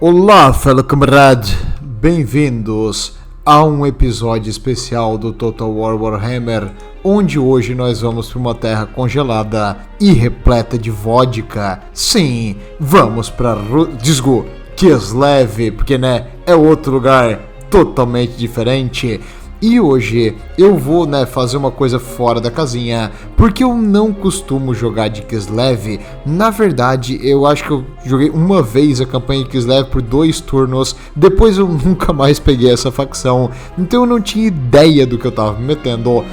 Olá, fellow camarade, bem-vindos a um episódio especial do Total War Warhammer, onde hoje nós vamos para uma terra congelada e repleta de vodka. Sim, vamos para Kislev, porque é outro lugar totalmente diferente. E hoje eu vou fazer uma coisa fora da casinha, porque eu não costumo jogar de Kislev. Na verdade, eu acho que eu joguei uma vez a campanha de Kislev por 2 turnos, depois eu nunca mais peguei essa facção, então eu não tinha ideia do que eu tava me metendo.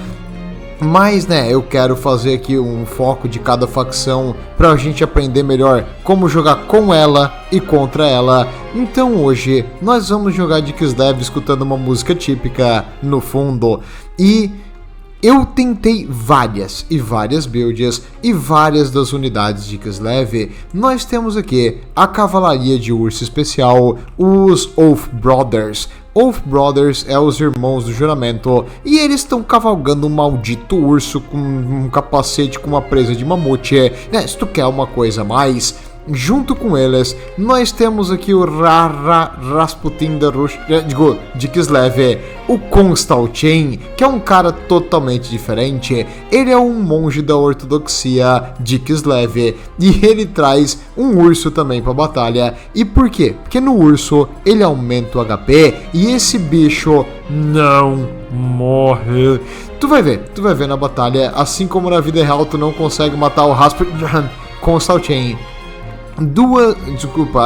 Mas eu quero fazer aqui um foco de cada facção pra gente aprender melhor como jogar com ela e contra ela. Então hoje nós vamos jogar de Kislev escutando uma música típica no fundo. E eu tentei várias builds e várias das unidades de Kislev. Nós temos aqui a Cavalaria de Urso Especial, os Oath Brothers. Oath Brothers é os irmãos do juramento e eles estão cavalgando um maldito urso com um capacete com uma presa de mamute, se tu quer uma coisa a mais. Junto com eles, nós temos aqui o Rasputin de Kislev, o Constantin, que é um cara totalmente diferente. Ele é um monge da ortodoxia de Kislev e ele traz um urso também pra batalha. E por quê? Porque no urso ele aumenta o HP e esse bicho não morre. Tu vai ver na batalha, assim como na vida real tu não consegue matar o Rasputin Constantin.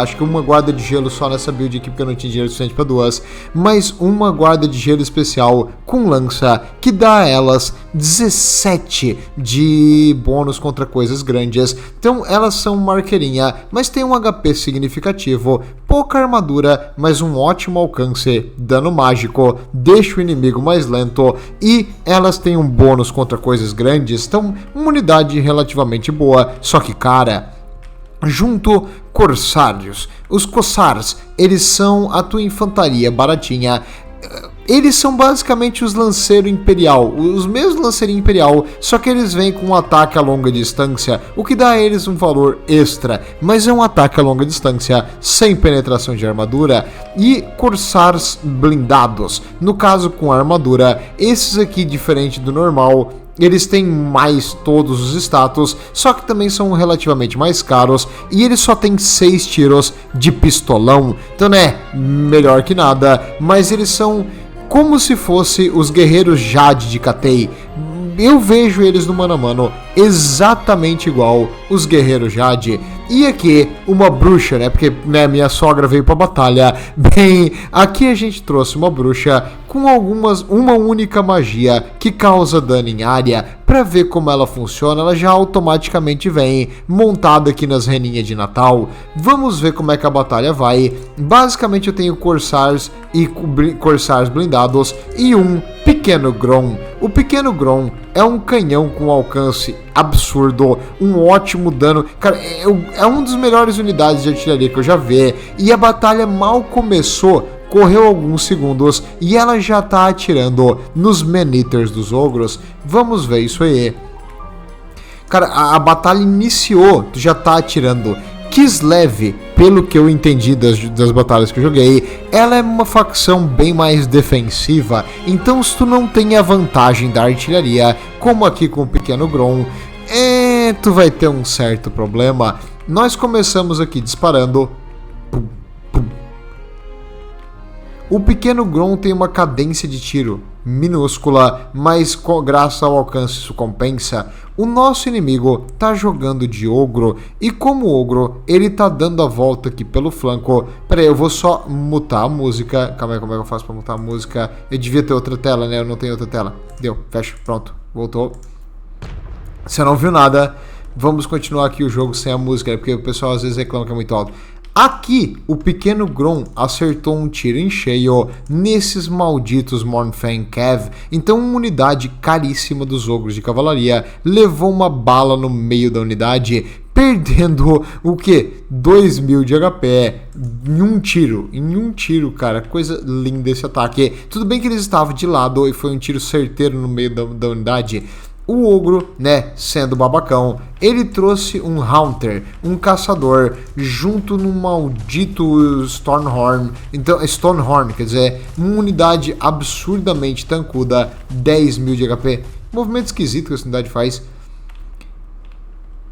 Acho que uma guarda de gelo só nessa build aqui, porque eu não tinha dinheiro suficiente para 2, mas uma guarda de gelo especial com lança, que dá a elas 17 de bônus contra coisas grandes. Então elas são marqueirinha, mas tem um HP significativo, pouca armadura, mas um ótimo alcance, dano mágico, deixa o inimigo mais lento, e elas têm um bônus contra coisas grandes, então uma unidade relativamente boa, só que cara. Junto Corsários. Os Cossars, eles são a tua infantaria baratinha. Eles são basicamente os Lanceiro Imperial, os mesmos Lanceirinho Imperial, só que eles vêm com um ataque a longa distância, o que dá a eles um valor extra, mas é um ataque a longa distância, sem penetração de armadura. E Corsars blindados, no caso com armadura, esses aqui diferente do normal, eles têm mais todos os status, só que também são relativamente mais caros, e eles só têm 6 tiros de pistolão, então melhor que nada, mas eles são como se fosse os guerreiros Jade de Cathay. Eu vejo eles no mano a mano exatamente igual os guerreiros Jade. E aqui uma bruxa, porque minha sogra veio pra batalha. Bem, aqui a gente trouxe uma bruxa com uma única magia que causa dano em área. Pra ver como ela funciona, ela já automaticamente vem montada aqui nas reninhas de Natal. Vamos ver como é que a batalha vai. Basicamente eu tenho Corsars e Corsars blindados e um Pequeno Grom. O Pequeno Grom é um canhão com alcance absurdo, um ótimo dano. Cara, é um dos melhores unidades de artilharia que eu já vi. E a batalha mal começou, correu alguns segundos e ela já tá atirando nos Man-Eaters dos ogros. Vamos ver isso aí. Cara, a batalha iniciou, tu já tá atirando. Kislev, pelo que eu entendi das batalhas que eu joguei, ela é uma facção bem mais defensiva, então se tu não tem a vantagem da artilharia, como aqui com o Pequeno Grom, tu vai ter um certo problema. Nós começamos aqui disparando. O Pequeno Grom tem uma cadência de tiro minúscula, mas graças ao alcance isso compensa. O nosso inimigo tá jogando de ogro, e como ogro, ele tá dando a volta aqui pelo flanco. Pera aí, eu vou só mutar a música. Calma aí, como é que eu faço pra mutar a música? Eu devia ter outra tela, eu não tenho outra tela. Deu, fecha, pronto, voltou. Você não viu nada, vamos continuar aqui o jogo sem a música, porque o pessoal às vezes reclama que é muito alto. Aqui, o Pequeno Grom acertou um tiro em cheio nesses malditos Mournfang Cav. Então, uma unidade caríssima dos ogros de cavalaria levou uma bala no meio da unidade, perdendo o que? 2000 de HP em um tiro, cara. Coisa linda esse ataque. Tudo bem que eles estavam de lado e foi um tiro certeiro no meio da unidade. O ogro, né, sendo babacão, ele trouxe um Haunter, um caçador, junto no maldito Stormhorn, então, Stonehorn, quer dizer, uma unidade absurdamente tancuda, 10.000 de HP. Movimento esquisito que essa unidade faz.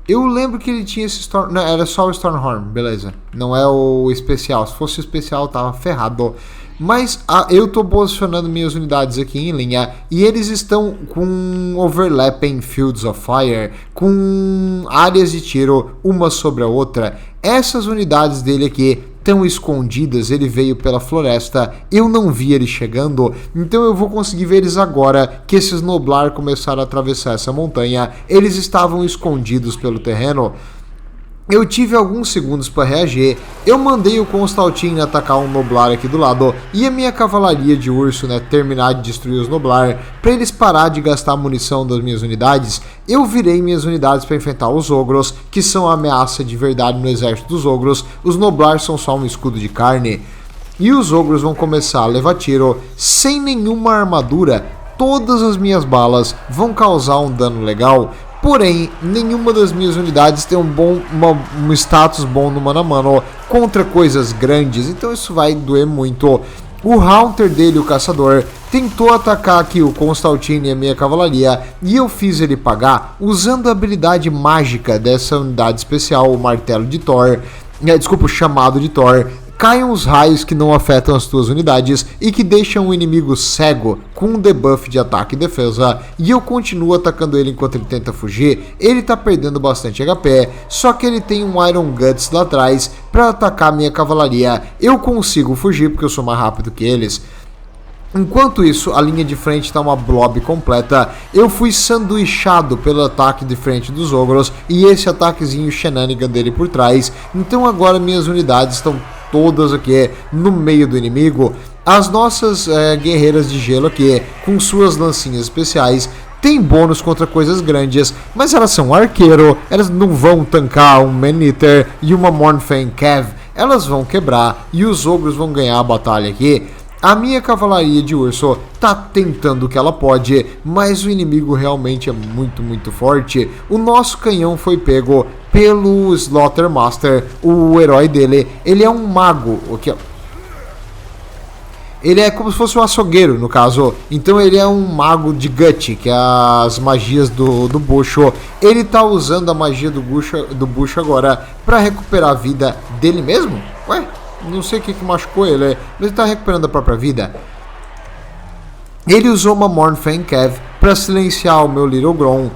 Eu lembro que ele tinha esse Storm... Não, era só o Stormhorn, beleza. Não é o especial. Se fosse o especial, tava ferrado. Mas eu tô posicionando minhas unidades aqui em linha. E eles estão com overlapping Fields of Fire. Com áreas de tiro, uma sobre a outra. Essas unidades dele aqui estão escondidas, ele veio pela floresta, eu não vi ele chegando, então eu vou conseguir ver eles agora que esses Noblar começaram a atravessar essa montanha, eles estavam escondidos pelo terreno. Eu tive alguns segundos para reagir, eu mandei o Constantine atacar um Noblar aqui do lado e a minha cavalaria de urso, né, terminar de destruir os Noblar, para eles parar de gastar a munição das minhas unidades. Eu virei minhas unidades para enfrentar os ogros, que são a ameaça de verdade no exército dos ogros. Os Noblar são só um escudo de carne. E os ogros vão começar a levar tiro sem nenhuma armadura. Todas as minhas balas vão causar um dano legal. Porém, nenhuma das minhas unidades tem um status bom no mano a mano contra coisas grandes, então isso vai doer muito. O Haunter dele, o caçador, tentou atacar aqui o Constantine e a minha cavalaria, e eu fiz ele pagar usando a habilidade mágica dessa unidade especial, o martelo de Thor, desculpa, o chamado de Thor. Caiam os raios que não afetam as tuas unidades e que deixam o inimigo cego com um debuff de ataque e defesa, e eu continuo atacando ele enquanto ele tenta fugir. Ele tá perdendo bastante HP, só que ele tem um Iron Guts lá atrás para atacar a minha cavalaria. Eu consigo fugir porque eu sou mais rápido que eles. Enquanto isso, a linha de frente está uma blob completa. Eu fui sanduichado pelo ataque de frente dos ogros e esse ataquezinho shenanigan dele por trás. Então agora minhas unidades estão todas aqui no meio do inimigo. As nossas guerreiras de gelo aqui, com suas lancinhas especiais, tem bônus contra coisas grandes, mas elas são arqueiro, elas não vão tancar um Man-Eater e uma Mornfang Cav. Elas vão quebrar e os ogros vão ganhar a batalha aqui. A minha cavalaria de urso tá tentando o que ela pode, mas o inimigo realmente é muito forte. O nosso canhão foi pego pelo Slaughtermaster, o herói dele. Ele é um mago, aqui, ó. Ele é como se fosse um açougueiro, no caso. Então ele é um mago de Gut, que é as magias do bucho. Ele tá usando a magia do bucho agora para recuperar a vida dele mesmo? Ué? Não sei o que machucou ele, mas ele tá recuperando a própria vida. Ele usou uma Mornfang Cav para silenciar o meu Little Grom.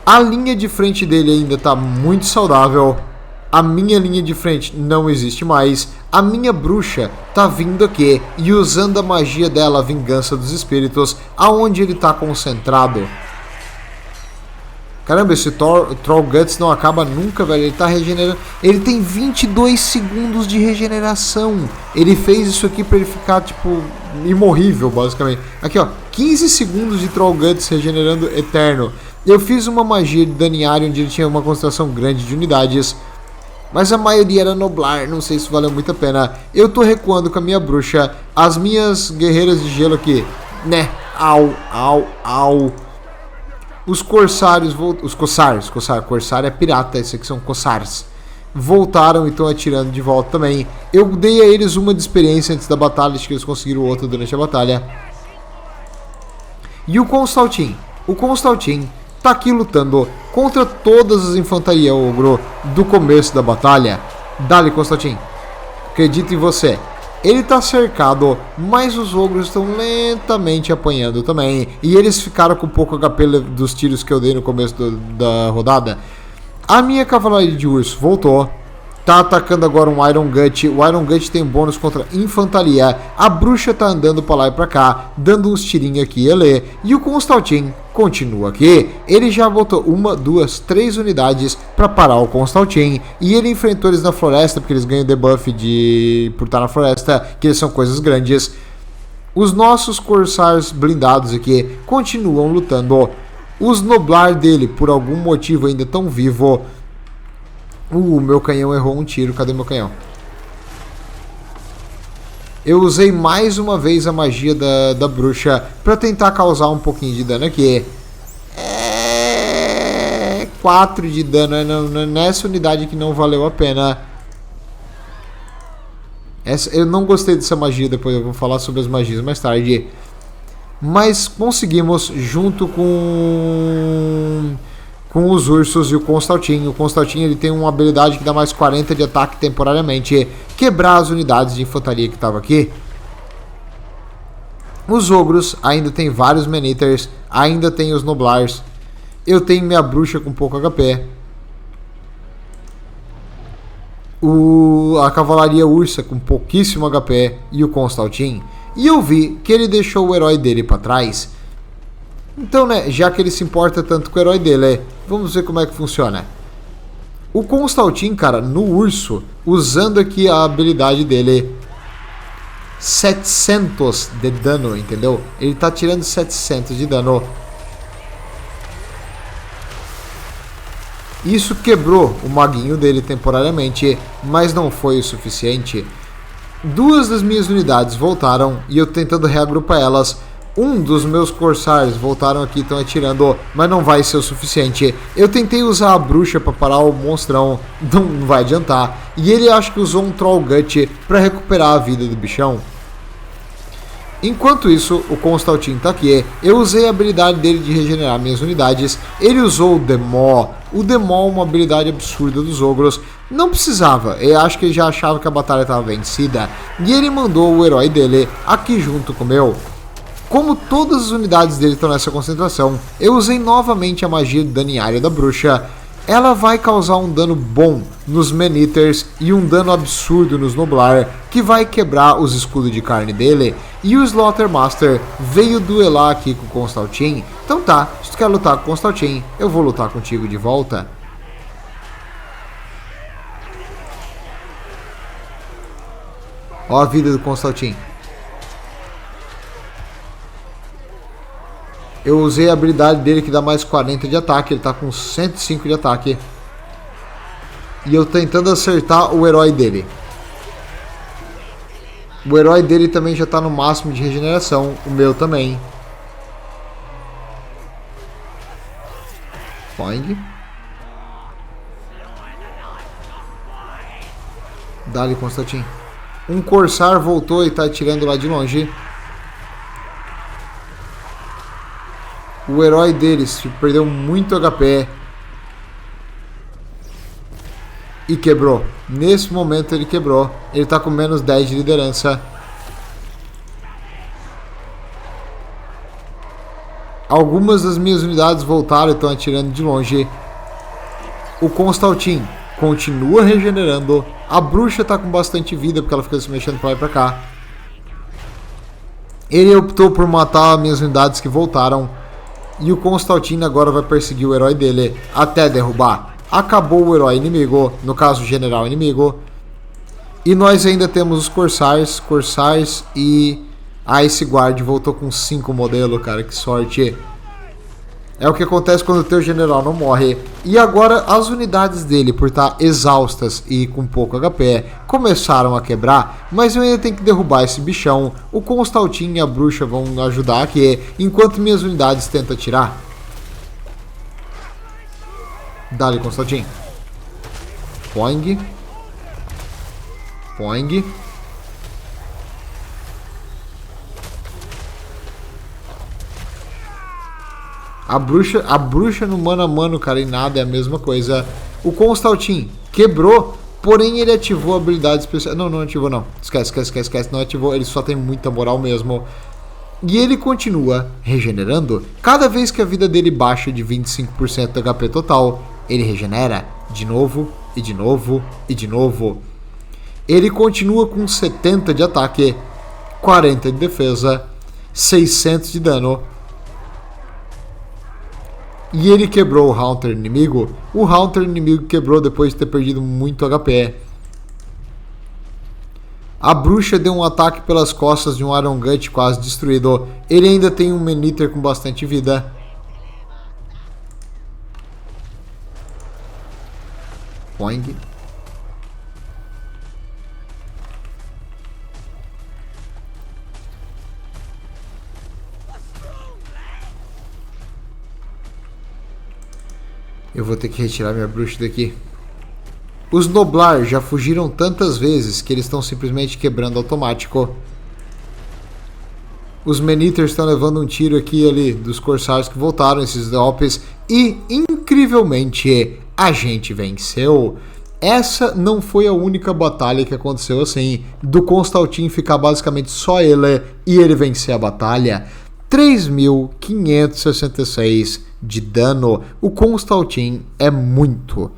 A linha de frente dele ainda tá muito saudável. A minha linha de frente não existe mais. A minha bruxa tá vindo aqui e usando a magia dela, a Vingança dos Espíritos, aonde ele tá concentrado. Caramba, esse Troll Guts não acaba nunca, velho. Ele tá regenerando. Ele tem 22 segundos de regeneração. Ele fez isso aqui pra ele ficar, tipo, imorrível, basicamente. Aqui, ó. 15 segundos de Troll Guts regenerando eterno. Eu fiz uma magia de daniário onde ele tinha uma concentração grande de unidades. Mas a maioria era Noblar. Não sei se valeu muito a pena. Eu tô recuando com a minha bruxa. As minhas guerreiras de gelo aqui, né? Au. Os corsários, os cossars, corsário é pirata, esses aqui são cossars. Voltaram e estão atirando de volta também. Eu dei a eles uma de experiência antes da batalha, acho que eles conseguiram outra durante a batalha. E o Constantine tá aqui lutando contra todas as infantarias ogro do começo da batalha. Dale, Constantine, acredito em você. Ele tá cercado, mas os ogros estão lentamente apanhando também. E eles ficaram com pouco HP dos tiros que eu dei no começo da rodada. A minha cavalaria de urso voltou. Tá atacando agora um Iron Gut. O Iron Gut tem bônus contra infantaria. A bruxa tá andando pra lá e pra cá, dando uns tirinhos aqui e ali. E o Constantine continua aqui. Ele já botou 1, 2, 3 unidades para parar o Constantine. E ele enfrentou eles na floresta, porque eles ganham debuff por estar na floresta, que eles são coisas grandes. Os nossos Corsairs blindados aqui continuam lutando. Os Noblar dele, por algum motivo, ainda estão vivos. Meu canhão errou um tiro. Cadê meu canhão? Eu usei mais uma vez a magia da bruxa para tentar causar um pouquinho de dano aqui. 4 de dano. Nessa unidade que não valeu a pena. Eu não gostei dessa magia, depois eu vou falar sobre as magias mais tarde. Mas conseguimos, junto com os ursos e o Constantin. O Constantin ele tem uma habilidade que dá mais 40 de ataque temporariamente. Quebrar as unidades de infantaria que estavam aqui. Os ogros ainda tem vários Man-Eaters. Ainda tem os Noblars. Eu tenho minha bruxa com pouco HP. A cavalaria ursa com pouquíssimo HP. E o Constantin. E eu vi que ele deixou o herói dele para trás. Então, né, já que ele se importa tanto com o herói dele, vamos ver como é que funciona. O Constantin, cara, no urso, usando aqui a habilidade dele, 700 de dano, entendeu? Ele tá tirando 700 de dano. Isso quebrou o maguinho dele temporariamente, mas não foi o suficiente. Duas das minhas unidades voltaram e eu tentando reagrupar elas. Um dos meus corsários voltaram aqui, estão atirando, mas não vai ser o suficiente. Eu tentei usar a bruxa para parar o monstrão, não vai adiantar. E ele acho que usou um Troll Gut para recuperar a vida do bichão. Enquanto isso, o Constantin tá aqui. Eu usei a habilidade dele de regenerar minhas unidades. Ele usou o Demo. O Demo é uma habilidade absurda dos ogros. Não precisava, eu acho que ele já achava que a batalha estava vencida. E ele mandou o herói dele aqui junto com o meu. Como todas as unidades dele estão nessa concentração, eu usei novamente a magia de dano em área da bruxa. Ela vai causar um dano bom nos Man-Eaters e um dano absurdo nos Noblar, que vai quebrar os escudos de carne dele. E o Slaughtermaster veio duelar aqui com o Constantin. Então tá, se tu quer lutar com o Constantin, eu vou lutar contigo de volta. Ó a vida do Constantin. Eu usei a habilidade dele que dá mais 40 de ataque. Ele tá com 105 de ataque. E eu tentando acertar o herói dele. O herói dele também já tá no máximo de regeneração. O meu também. Boing. Dá-lhe, Constantin. Um Corsair voltou e tá atirando lá de longe. O herói deles perdeu muito HP. E quebrou. Nesse momento ele quebrou. Ele tá com menos 10 de liderança. Algumas das minhas unidades voltaram e estão atirando de longe. O Constantin continua regenerando. A bruxa tá com bastante vida porque ela fica se mexendo pra lá e pra cá. Ele optou por matar as minhas unidades que voltaram. E o Constantin agora vai perseguir o herói dele até derrubar. Acabou o herói inimigo, no caso o general inimigo. E nós ainda temos os Corsairs e a Ice Guard voltou com 5 modelos, cara, que sorte. É o que acontece quando o teu general não morre. E agora as unidades dele, por estar exaustas e com pouco HP, começaram a quebrar. Mas eu ainda tenho que derrubar esse bichão. O Constantin e a bruxa vão ajudar aqui, enquanto minhas unidades tentam atirar. Dá-lhe, Constantin. Poing. Poing. A bruxa no mano a mano, cara, e nada é a mesma coisa. O Constantin quebrou, porém ele ativou a habilidade especial. Não ativou não. Esquece. Não ativou, ele só tem muita moral mesmo. E ele continua regenerando. Cada vez que a vida dele baixa de 25% do HP total, ele regenera de novo, e de novo, e de novo. Ele continua com 70 de ataque, 40 de defesa, 600 de dano. E ele quebrou o Haunter inimigo. O Haunter inimigo quebrou depois de ter perdido muito HP. A bruxa deu um ataque pelas costas de um Iron Gut quase destruído. Ele ainda tem um Man-Eater com bastante vida. Boing. Eu vou ter que retirar minha bruxa daqui. Os Noblar já fugiram tantas vezes que eles estão simplesmente quebrando automático. Os Menethers estão levando um tiro aqui ali dos Corsários que voltaram, esses golpes. E, incrivelmente, a gente venceu. Essa não foi a única batalha que aconteceu assim. Do Constantin ficar basicamente só ele e ele vencer a batalha. 3.566 de dano. O Constantin é muito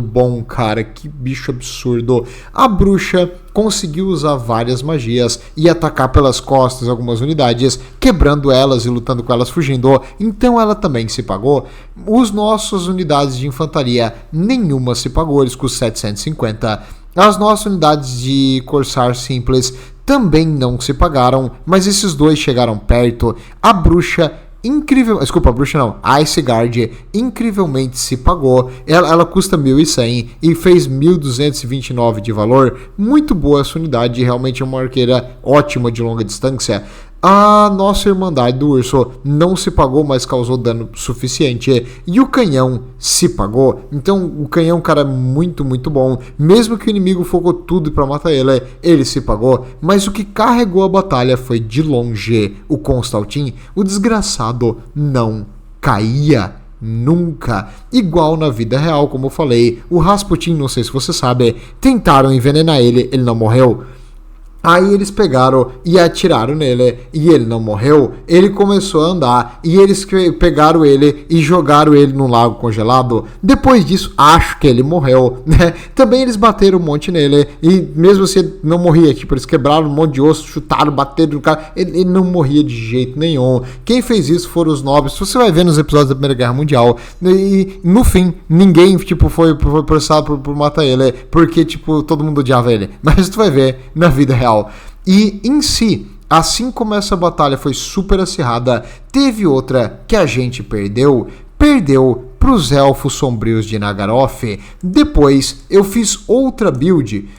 bom, cara. Que bicho absurdo. A bruxa conseguiu usar várias magias e atacar pelas costas algumas unidades, quebrando elas e lutando com elas fugindo. Então ela também se pagou. Os nossos unidades de infantaria, nenhuma se pagou, eles com 750. As nossas unidades de Corsair simples também não se pagaram, mas esses dois chegaram perto. A bruxa a bruxa não, a Ice Guard incrivelmente se pagou. Ela custa 1.100 e fez 1.229 de valor. Muito boa essa unidade, realmente é uma arqueira ótima de longa distância. A nossa Irmandade do Urso não se pagou, mas causou dano suficiente. E o canhão se pagou. Então o canhão, cara, é muito bom. Mesmo que o inimigo focou tudo pra matar ele, ele se pagou. Mas o que carregou a batalha foi de longe o Constantin. O desgraçado não caía nunca. Igual na vida real, como eu falei. O Rasputin, não sei se você sabe, tentaram envenenar ele, ele não morreu. Aí eles pegaram e atiraram nele e ele não morreu. Ele começou a andar e eles pegaram ele e jogaram ele num lago congelado. Depois disso, acho que ele morreu, né? Também eles bateram um monte nele e mesmo assim não morria. Tipo, eles quebraram um monte de osso, chutaram, bateram no cara. Ele não morria de jeito nenhum. Quem fez isso foram os nobres. Você vai ver nos episódios da Primeira Guerra Mundial. E no fim, ninguém tipo, foi processado por matar ele porque tipo, todo mundo odiava ele. Mas tu vai ver na vida real. E em si, assim como essa batalha foi super acirrada, teve outra que a gente perdeu para os Elfos Sombrios de Nagaroth. Depois eu fiz outra build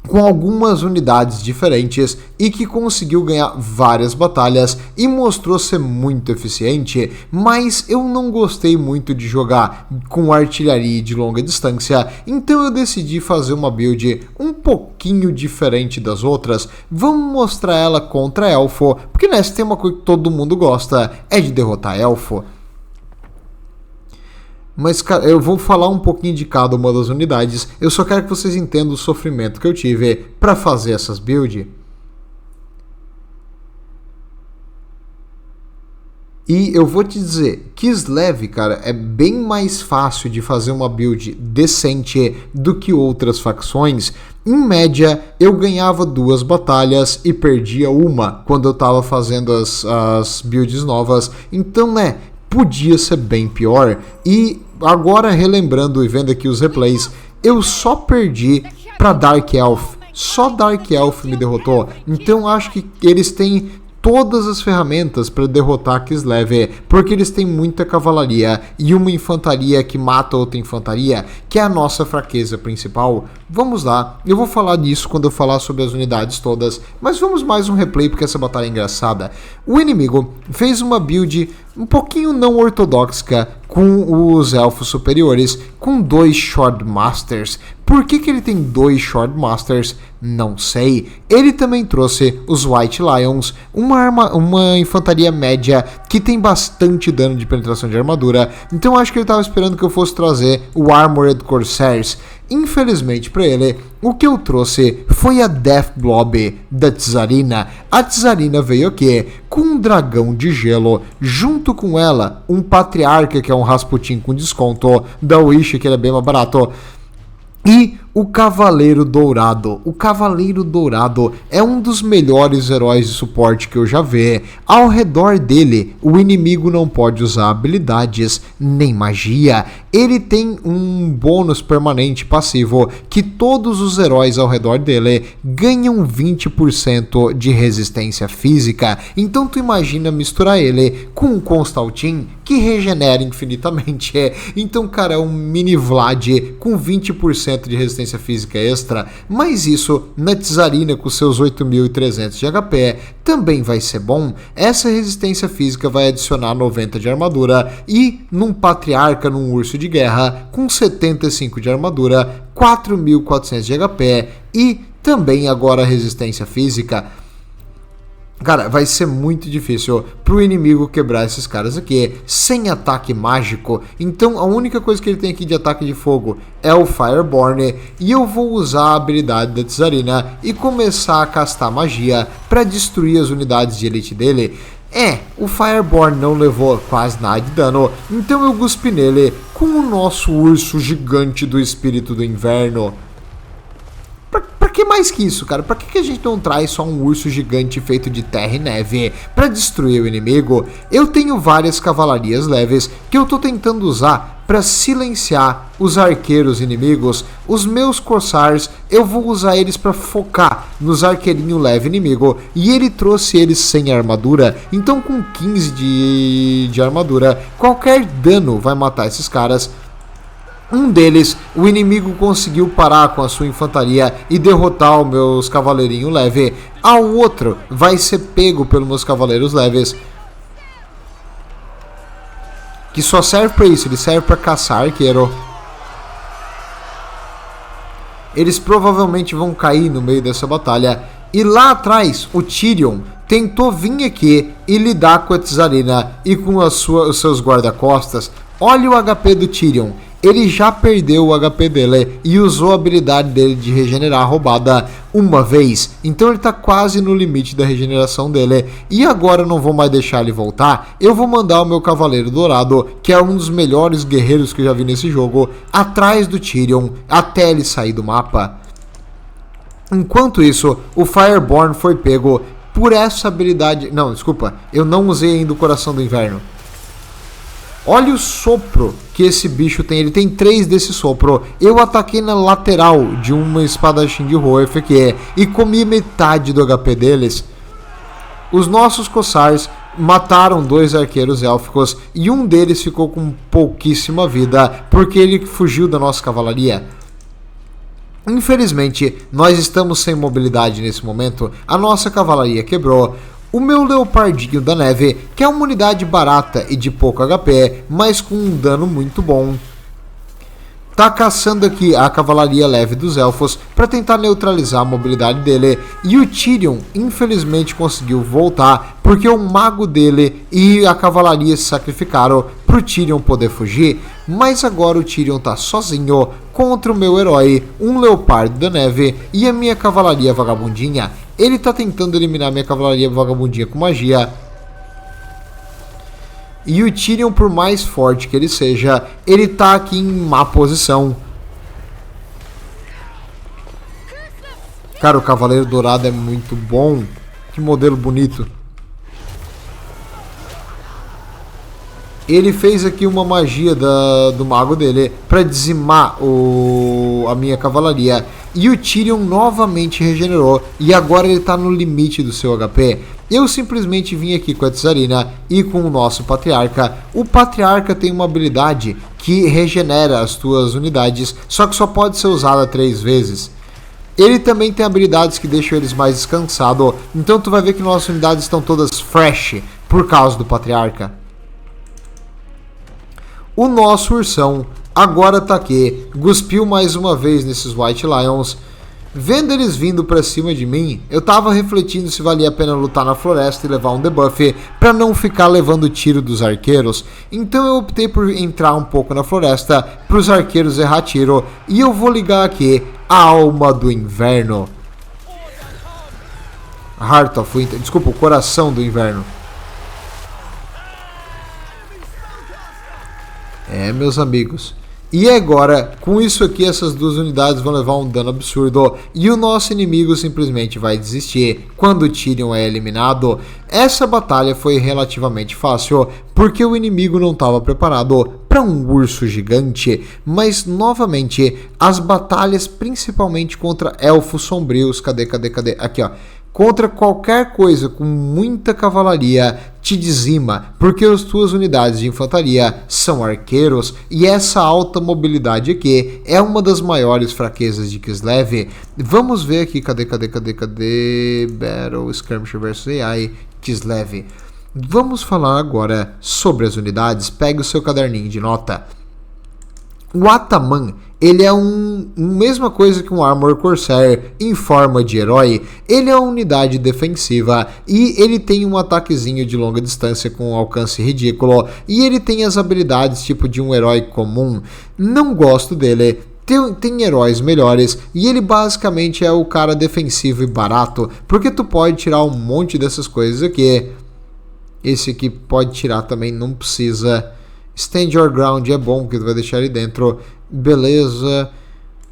com algumas unidades diferentes e que conseguiu ganhar várias batalhas e mostrou ser muito eficiente, mas eu não gostei muito de jogar com artilharia de longa distância, então eu decidi fazer uma build um pouquinho diferente das outras. Vamos mostrar ela contra elfo, porque nessa tem uma coisa que todo mundo gosta, é de derrotar elfo. Mas, cara, eu vou falar um pouquinho de cada uma das unidades. Eu só quero que vocês entendam o sofrimento que eu tive para fazer essas builds. E eu vou te dizer, Kislev, cara, é bem mais fácil de fazer uma build decente do que outras facções. Em média, eu ganhava 2 batalhas e perdia uma quando eu tava fazendo as builds novas. Então, né, podia ser bem pior. E agora, relembrando e vendo aqui os replays, eu só perdi para Dark Elf. Só Dark Elf me derrotou. Então acho que eles têm todas as ferramentas para derrotar Kislev, porque eles têm muita cavalaria e uma infantaria que mata outra infantaria, que é a nossa fraqueza principal. Vamos lá, eu vou falar disso quando eu falar sobre as unidades todas, mas vamos mais um replay porque essa batalha é engraçada. O inimigo fez uma build um pouquinho não ortodoxa com os elfos superiores, com 2 Swordmasters. Por que ele tem 2 Swordmasters? Não sei. Ele também trouxe os White Lions, uma infantaria média que tem bastante dano de penetração de armadura. Então acho que ele estava esperando que eu fosse trazer o Armored Corsairs. Infelizmente para ele, o que eu trouxe foi a Death Blob da Tsarina. A Tsarina veio aqui com um dragão de gelo, junto com ela um Patriarca, que é um Rasputin com desconto, da Wish, que ele é bem mais barato, e o Cavaleiro Dourado. O Cavaleiro Dourado é um dos melhores heróis de suporte que eu já vi. Ao redor dele, o inimigo não pode usar habilidades nem magia. Ele tem um bônus permanente passivo que todos os heróis ao redor dele ganham 20% de resistência física. Então tu imagina misturar ele com um Constantin que regenera infinitamente. Então, cara, é um mini Vlad com 20% de resistência resistência física extra, mas isso na Tsarina com seus 8.300 de HP também vai ser bom. Essa resistência física vai adicionar 90 de armadura e num Patriarca, num Urso de Guerra com 75 de armadura, 4.400 de HP e também agora resistência física. Cara, vai ser muito difícil pro inimigo quebrar esses caras aqui sem ataque mágico. Então a única coisa que ele tem aqui de ataque de fogo é o Fireborn. E eu vou usar a habilidade da Tsarina e começar a castar magia para destruir as unidades de elite dele. O Fireborn não levou quase nada de dano, então eu cuspi nele com o nosso urso gigante do espírito do inverno. Pra que mais que isso, cara? Pra que a gente não traz só um urso gigante feito de terra e neve pra destruir o inimigo? Eu tenho várias cavalarias leves que eu tô tentando usar pra silenciar os arqueiros inimigos. Os meus Corsairs, eu vou usar eles pra focar nos arqueirinhos leve inimigo. E ele trouxe eles sem armadura, então com 15 de armadura, qualquer dano vai matar esses caras. Um deles, o inimigo conseguiu parar com a sua infantaria e derrotar os meus cavaleirinhos leves. Ao outro vai ser pego pelos meus cavaleiros leves, que só serve para isso, ele serve para caçar arqueiro. Eles provavelmente vão cair no meio dessa batalha. E lá atrás, o Tyrion tentou vir aqui e lidar com a Tsarina e com os seus guarda-costas. Olha o HP do Tyrion. Ele já perdeu o HP dele e usou a habilidade dele de regenerar roubada uma vez. Então ele está quase no limite da regeneração dele. E agora eu não vou mais deixar ele voltar. Eu vou mandar o meu Cavaleiro Dourado, que é um dos melhores guerreiros que eu já vi nesse jogo, atrás do Tyrion até ele sair do mapa. Enquanto isso, o Fireborn foi pego por essa habilidade... Não, desculpa. Eu não usei ainda o Coração do Inverno. Olha o sopro que esse bicho tem. Ele tem 3 desse sopro. Eu ataquei na lateral de uma espadachim de Roef aqui e comi metade do HP deles. Os nossos Corsairs mataram 2 arqueiros élficos e um deles ficou com pouquíssima vida porque ele fugiu da nossa cavalaria. Infelizmente, nós estamos sem mobilidade nesse momento. A nossa cavalaria quebrou. O meu Leopardinho da Neve, que é uma unidade barata e de pouco HP, mas com um dano muito bom, tá caçando aqui a cavalaria leve dos elfos para tentar neutralizar a mobilidade dele. E o Tyrion, infelizmente, conseguiu voltar porque o mago dele e a cavalaria se sacrificaram pro Tyrion poder fugir. Mas agora o Tyrion tá sozinho contra o meu herói, um Leopardo da Neve e a minha cavalaria vagabundinha. Ele tá tentando eliminar minha cavalaria vagabundinha com magia. E o Tyrion, por mais forte que ele seja, ele tá aqui em má posição. Cara, o Cavaleiro Dourado é muito bom. Que modelo bonito. Ele fez aqui uma magia do mago dele para dizimar a minha cavalaria. E o Tyrion novamente regenerou. E agora ele está no limite do seu HP. Eu simplesmente vim aqui com a Tsarina e com o nosso Patriarca. O Patriarca tem uma habilidade que regenera as tuas unidades, só que só pode ser usada 3 vezes. Ele também tem habilidades que deixam eles mais descansados. Então tu vai ver que nossas unidades estão todas fresh por causa do Patriarca. O nosso ursão agora tá aqui, cuspiu mais uma vez nesses White Lions. Vendo eles vindo pra cima de mim, eu tava refletindo se valia a pena lutar na floresta e levar um debuff pra não ficar levando tiro dos arqueiros. Então eu optei por entrar um pouco na floresta pros arqueiros errar tiro. E eu vou ligar aqui a Alma do Inverno. Heart of Winter, desculpa, o Coração do Inverno. Meus amigos. E agora, com isso aqui, essas 2 unidades vão levar um dano absurdo. E o nosso inimigo simplesmente vai desistir quando o Tyrion é eliminado. Essa batalha foi relativamente fácil, porque o inimigo não estava preparado para um urso gigante. Mas, novamente, as batalhas, principalmente contra elfos sombrios... Cadê? Aqui, ó. contra qualquer coisa com muita cavalaria te dizima, porque as tuas unidades de infantaria são arqueiros e essa alta mobilidade aqui é uma das maiores fraquezas de Kislev. Vamos ver aqui, cadê? Battle Skirmisher vs AI Kislev. Vamos falar agora sobre as unidades. Pegue o seu caderninho de nota. O Ataman, ele é mesma coisa que um Armor Corsair em forma de herói. Ele é uma unidade defensiva e ele tem um ataquezinho de longa distância com um alcance ridículo. E ele tem as habilidades tipo de um herói comum. Não gosto dele. Tem heróis melhores e ele basicamente é o cara defensivo e barato, porque tu pode tirar um monte dessas coisas aqui. Esse aqui pode tirar também, não precisa. Stand Your Ground é bom, porque tu vai deixar ele dentro. Beleza.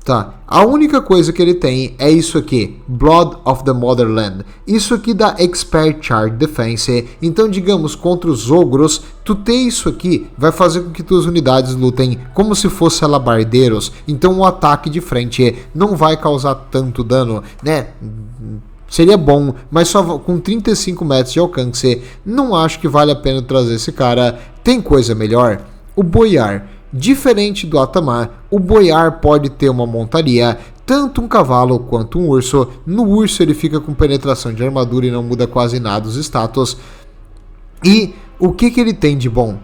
Tá. A única coisa que ele tem é isso aqui. Blood of the Motherland. Isso aqui dá Expert Charge Defense. Então, digamos, contra os ogros, tu ter isso aqui vai fazer com que tuas unidades lutem como se fossem alabardeiros. Então, o ataque de frente não vai causar tanto dano, né? Seria bom, mas só com 35 metros de alcance. Não acho que vale a pena trazer esse cara. Tem coisa melhor? O Boiar. Diferente do Ataman, o Boiar pode ter uma montaria, tanto um cavalo quanto um urso. No urso ele fica com penetração de armadura e não muda quase nada os status. E o que ele tem de bom?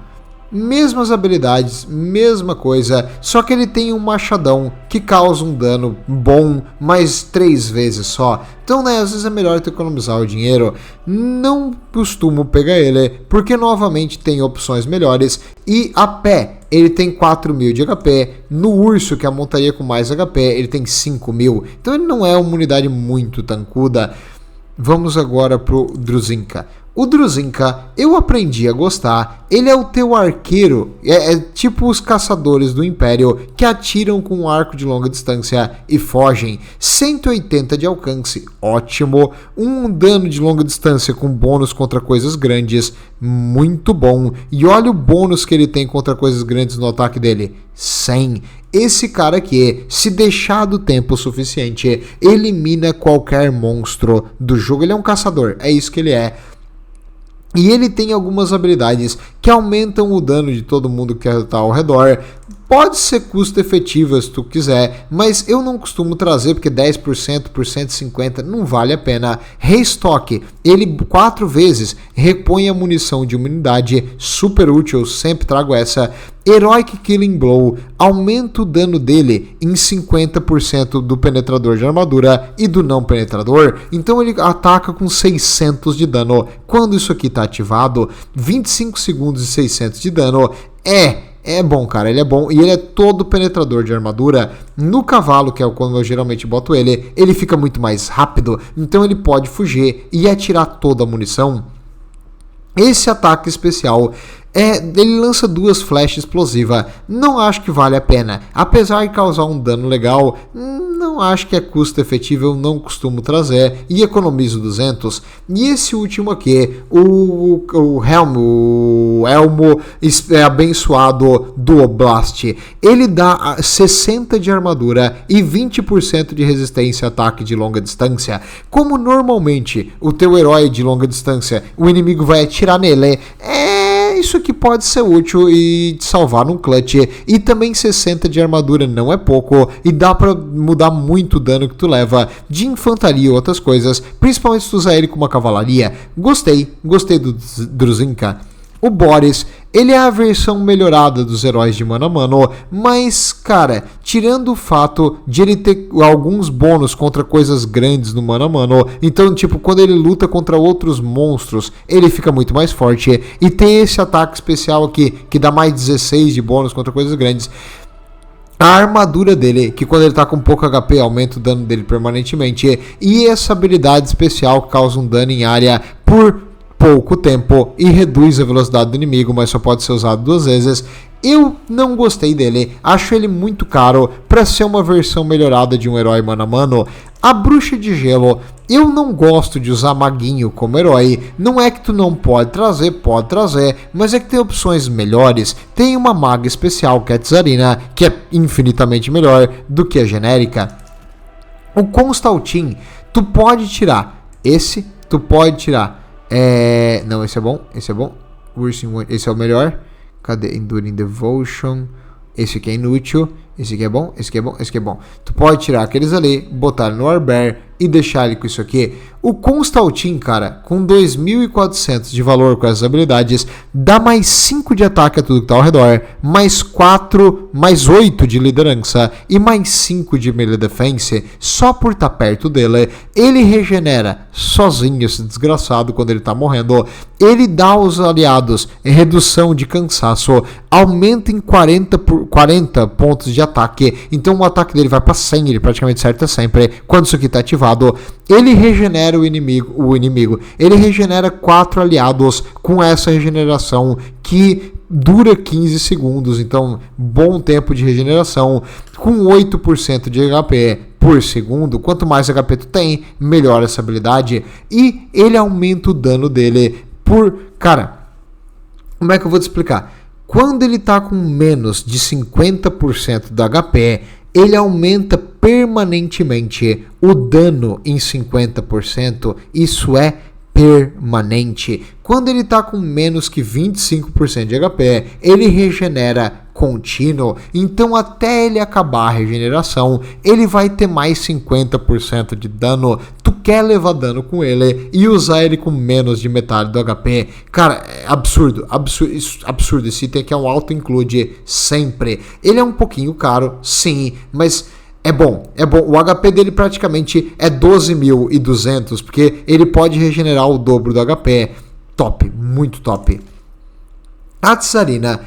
Mesmas habilidades, mesma coisa, só que ele tem um machadão que causa um dano bom, mas 3 vezes só. Então, né, às vezes é melhor tu economizar o dinheiro. Não costumo pegar ele, porque novamente tem opções melhores. E a pé, ele tem 4.000 de HP. No urso, que é a montaria com mais HP, ele tem 5.000. Então ele não é uma unidade muito tancuda. Vamos agora pro Druzinka. O Druzinka, eu aprendi a gostar. Ele é o teu arqueiro, é tipo os caçadores do Império que atiram com um arco de longa distância e fogem. 180 de alcance, ótimo. Um dano de longa distância com bônus contra coisas grandes, muito bom. E olha o bônus que ele tem contra coisas grandes no ataque dele, 100. Esse cara aqui, se deixar do tempo suficiente, elimina qualquer monstro do jogo. Ele é um caçador, é isso que ele é. E ele tem algumas habilidades que aumentam o dano de todo mundo que está ao redor. Pode ser custo efetivo se tu quiser, mas eu não costumo trazer porque 10% por 150 não vale a pena. Restock, ele 4 vezes repõe a munição de uma unidade, super útil, sempre trago essa. Heroic Killing Blow, aumenta o dano dele em 50% do penetrador de armadura e do não penetrador, então ele ataca com 600 de dano. Quando isso aqui está ativado, 25 segundos e 600 de dano, é bom, cara, ele é bom e ele é todo penetrador de armadura. No cavalo, que é quando eu geralmente boto ele fica muito mais rápido, então ele pode fugir e atirar toda a munição. Esse ataque especial, ele lança 2 flechas explosivas, não acho que vale a pena, apesar de causar um dano legal, não acho que é custo efetivo, eu não costumo trazer e economizo 200. E esse último aqui, o Elmo abençoado do Oblast, ele dá 60 de armadura e 20% de resistência a ataque de longa distância. Como normalmente o teu herói de longa distância, o inimigo vai atirar nele, isso aqui pode ser útil e te salvar num clutch. E também 60 de armadura não é pouco e dá pra mudar muito o dano que tu leva de infantaria e outras coisas, principalmente se tu usar ele com uma cavalaria. Gostei do Druzinka. O Boris, ele é a versão melhorada dos heróis de mano a mano, mas, cara, tirando o fato de ele ter alguns bônus contra coisas grandes no mano a mano, então, tipo, quando ele luta contra outros monstros, ele fica muito mais forte, e tem esse ataque especial aqui, que dá mais 16 de bônus contra coisas grandes. A armadura dele, que quando ele tá com pouco HP, aumenta o dano dele permanentemente, e essa habilidade especial causa um dano em área por pouco tempo e reduz a velocidade do inimigo, mas só pode ser usado 2 vezes. Eu não gostei dele, acho ele muito caro para ser uma versão melhorada de um herói mano a mano. A Bruxa de Gelo, eu não gosto de usar maguinho como herói, não é que tu não pode trazer, mas é que tem opções melhores. Tem uma maga especial que é a Tsarina, que é infinitamente melhor do que a genérica. O Constantin, tu pode tirar Esse tu pode tirar. Não, esse é bom. Esse é o melhor. Cadê? Enduring Devotion. Esse aqui é inútil. Esse aqui é bom. Esse aqui é bom. Tu pode tirar aqueles ali, botar no Warbear e deixar ele com isso aqui. O Constantin, cara, com 2.400 de valor com essas habilidades, dá mais 5 de ataque a tudo que tá ao redor, mais 8 de liderança e mais 5 de melee defense só por estar perto dele. Ele regenera sozinho esse desgraçado quando ele tá morrendo. Ele dá aos aliados redução de cansaço, aumenta em 40 pontos de ataque, então o ataque dele vai para 100, ele praticamente acerta sempre quando isso aqui tá ativado. Ele regenera o inimigo. Ele regenera 4 aliados com essa regeneração que dura 15 segundos, então bom tempo de regeneração, com 8% de HP por segundo. Quanto mais HP tu tem, melhor essa habilidade, e ele aumenta o dano dele por... Cara, como é que eu vou te explicar? Quando ele tá com menos de 50% do HP, ele aumenta permanentemente o dano em 50%. Isso é permanente. Quando ele está com menos que 25% de HP, ele regenera contínuo. Então, até ele acabar a regeneração, ele vai ter mais 50% de dano. Tu quer levar dano com ele e usar ele com menos de metade do HP. Cara, é absurdo. Esse item aqui é um auto-include sempre. Ele é um pouquinho caro, sim, mas... É bom. O HP dele praticamente é 12.200, porque ele pode regenerar o dobro do HP. Top, muito top. A Tsarina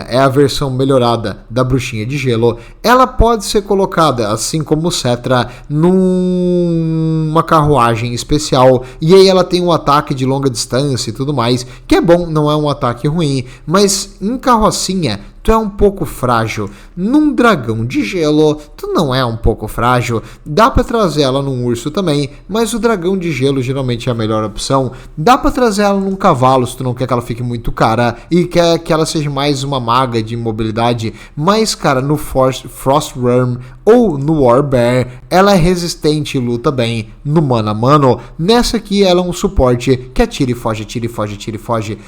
é a versão melhorada da bruxinha de gelo. Ela pode ser colocada, assim como o Cetra, numa carruagem especial. E aí ela tem um ataque de longa distância e tudo mais, que é bom, não é um ataque ruim. Mas em carrocinha, tu é um pouco frágil. Num dragão de gelo, tu não é um pouco frágil. Dá pra trazer ela num urso também, mas o dragão de gelo geralmente é a melhor opção. Dá pra trazer ela num cavalo, se tu não quer que ela fique muito cara e quer que ela seja mais uma maga de mobilidade. Mas, cara, no Frostworm ou no Warbear, ela é resistente e luta bem no mano a mano. Nessa aqui, ela é um suporte que atira e foge.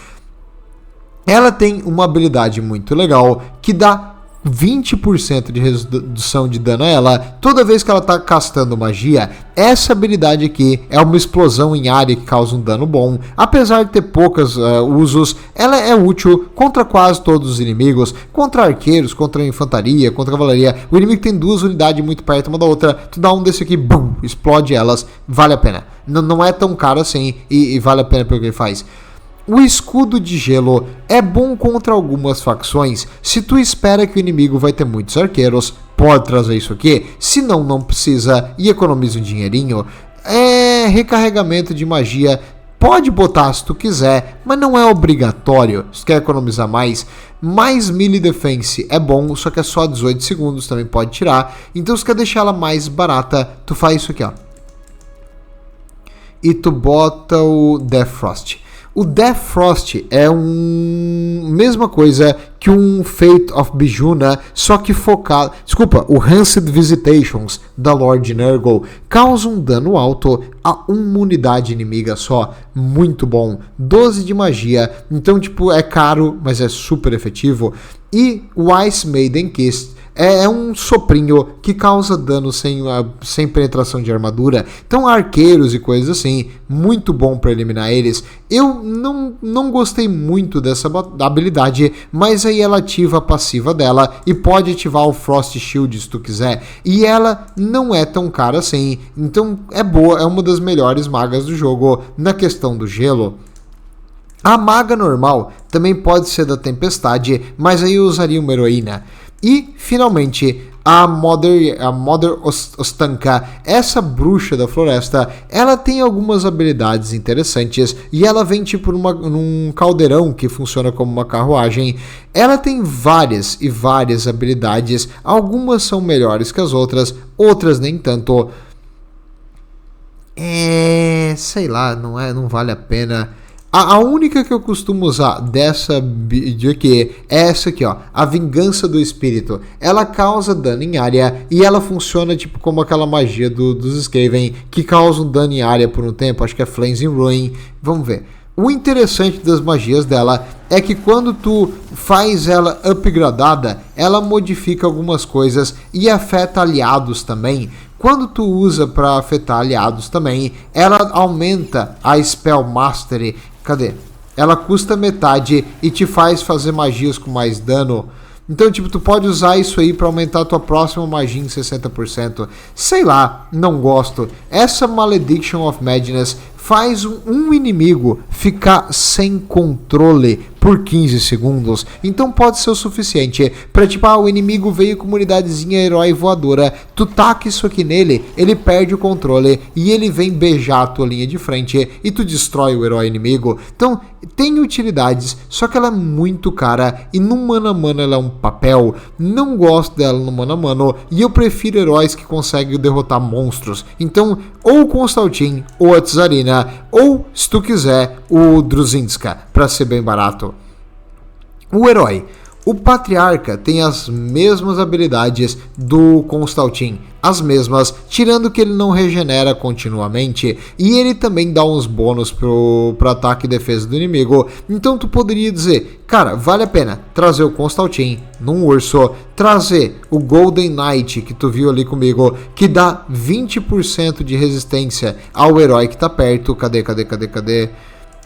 Ela tem uma habilidade muito legal que dá 20% de redução de dano a ela toda vez que ela está castando magia. Essa habilidade aqui é uma explosão em área que causa um dano bom. Apesar de ter poucos usos, ela é útil contra quase todos os inimigos, contra arqueiros, contra infantaria, contra cavalaria. O inimigo tem 2 unidades muito perto uma da outra, tu dá um desse aqui, bum, explode elas, vale a pena. Não é tão caro assim e vale a pena pelo que ele faz. O escudo de gelo é bom contra algumas facções. Se tu espera que o inimigo vai ter muitos arqueiros, pode trazer isso aqui. Se não, não precisa e economiza um dinheirinho. Recarregamento de magia, pode botar se tu quiser, mas não é obrigatório. Se tu quer economizar mais melee defense é bom, só que é só 18 segundos, também pode tirar. Então se quer deixar ela mais barata, tu faz isso aqui, ó. E tu bota o Death Frost. O Death Frost é mesma coisa que um Fate of Bijuna, só que focado... Desculpa, o Rancid Visitations da Lord Nurgle causa um dano alto a uma unidade inimiga só. Muito bom. 12 de magia, então tipo é caro, mas é super efetivo. E o Ice Maiden Kiss é um soprinho que causa dano sem penetração de armadura. Então arqueiros e coisas assim, muito bom para eliminar eles. Eu não gostei muito dessa habilidade, mas aí ela ativa a passiva dela e pode ativar o Frost Shield se tu quiser. E ela não é tão cara assim, então é boa, é uma das melhores magas do jogo na questão do gelo. A maga normal também pode ser da tempestade, mas aí eu usaria uma heroína. E, finalmente, a Mother Ostanka, essa bruxa da floresta, ela tem algumas habilidades interessantes e ela vem tipo num caldeirão que funciona como uma carruagem. Ela tem várias habilidades, algumas são melhores que as outras nem tanto. Sei lá, não vale a pena. A única que eu costumo usar dessa build aqui é essa aqui, ó, a Vingança do Espírito. Ela causa dano em área e ela funciona tipo como aquela magia dos Skaven que causa um dano em área por um tempo, acho que é Flames in Ruin. Vamos ver. O interessante das magias dela é que quando tu faz ela upgradada, ela modifica algumas coisas e afeta aliados também. Quando tu usa para afetar aliados também, ela aumenta a Spell Mastery. Cadê? Ela custa metade e te faz fazer magias com mais dano. Então, tipo, tu pode usar isso aí para aumentar a tua próxima magia em 60%. Sei lá, não gosto. Essa Malediction of Madness faz um inimigo ficar sem controle por 15 segundos. Então pode ser o suficiente para, tipo, o inimigo veio com uma unidadezinha herói voadora, tu taca isso aqui nele, ele perde o controle e ele vem beijar a tua linha de frente e tu destrói o herói inimigo. Então tem utilidades, só que ela é muito cara e no mano a mano ela é um papel. Não gosto dela no mano a mano e eu prefiro heróis que conseguem derrotar monstros. Então ou o Constantin ou a Tsarina, ou, se tu quiser, o Druzinska, para ser bem barato. O herói. O Patriarca tem as mesmas habilidades do Constantin, as mesmas, tirando que ele não regenera continuamente, e ele também dá uns bônus para ataque e defesa do inimigo. Então tu poderia dizer, cara, vale a pena trazer o Constantin num urso, trazer o Golden Knight, que tu viu ali comigo, que dá 20% de resistência ao herói que tá perto. Cadê?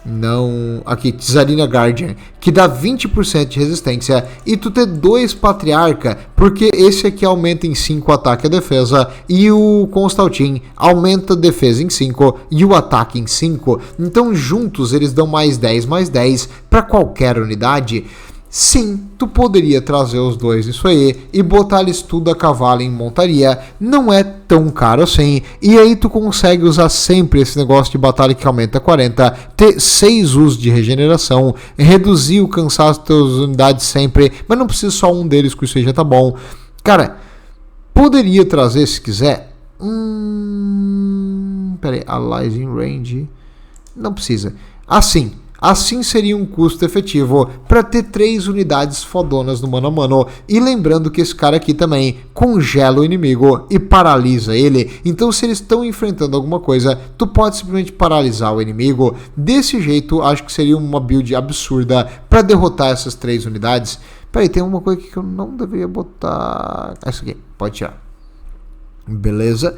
Não, aqui, Tsarina Guardian, que dá 20% de resistência, e tu ter 2 Patriarca, porque esse aqui aumenta em 5 ataque e defesa, e o Constantin aumenta a defesa em 5 e o ataque em 5. Então juntos eles dão mais 10 para qualquer unidade. Sim, tu poderia trazer os dois isso aí e botar eles tudo a cavalo em montaria, não é tão caro assim, e aí tu consegue usar sempre esse negócio de batalha que aumenta 40, ter 6 usos de regeneração, reduzir o cansaço das tuas unidades sempre, mas não precisa só um deles, que isso aí já tá bom. Cara, poderia trazer se quiser, peraí, Allies in Range, não precisa, Assim seria um custo efetivo para ter 3 unidades fodonas no mano a mano. E lembrando que esse cara aqui também congela o inimigo e paralisa ele. Então se eles estão enfrentando alguma coisa, tu pode simplesmente paralisar o inimigo. Desse jeito, acho que seria uma build absurda para derrotar essas 3 unidades. Peraí, tem uma coisa aqui que eu não deveria botar. Essa aqui, pode tirar. Beleza.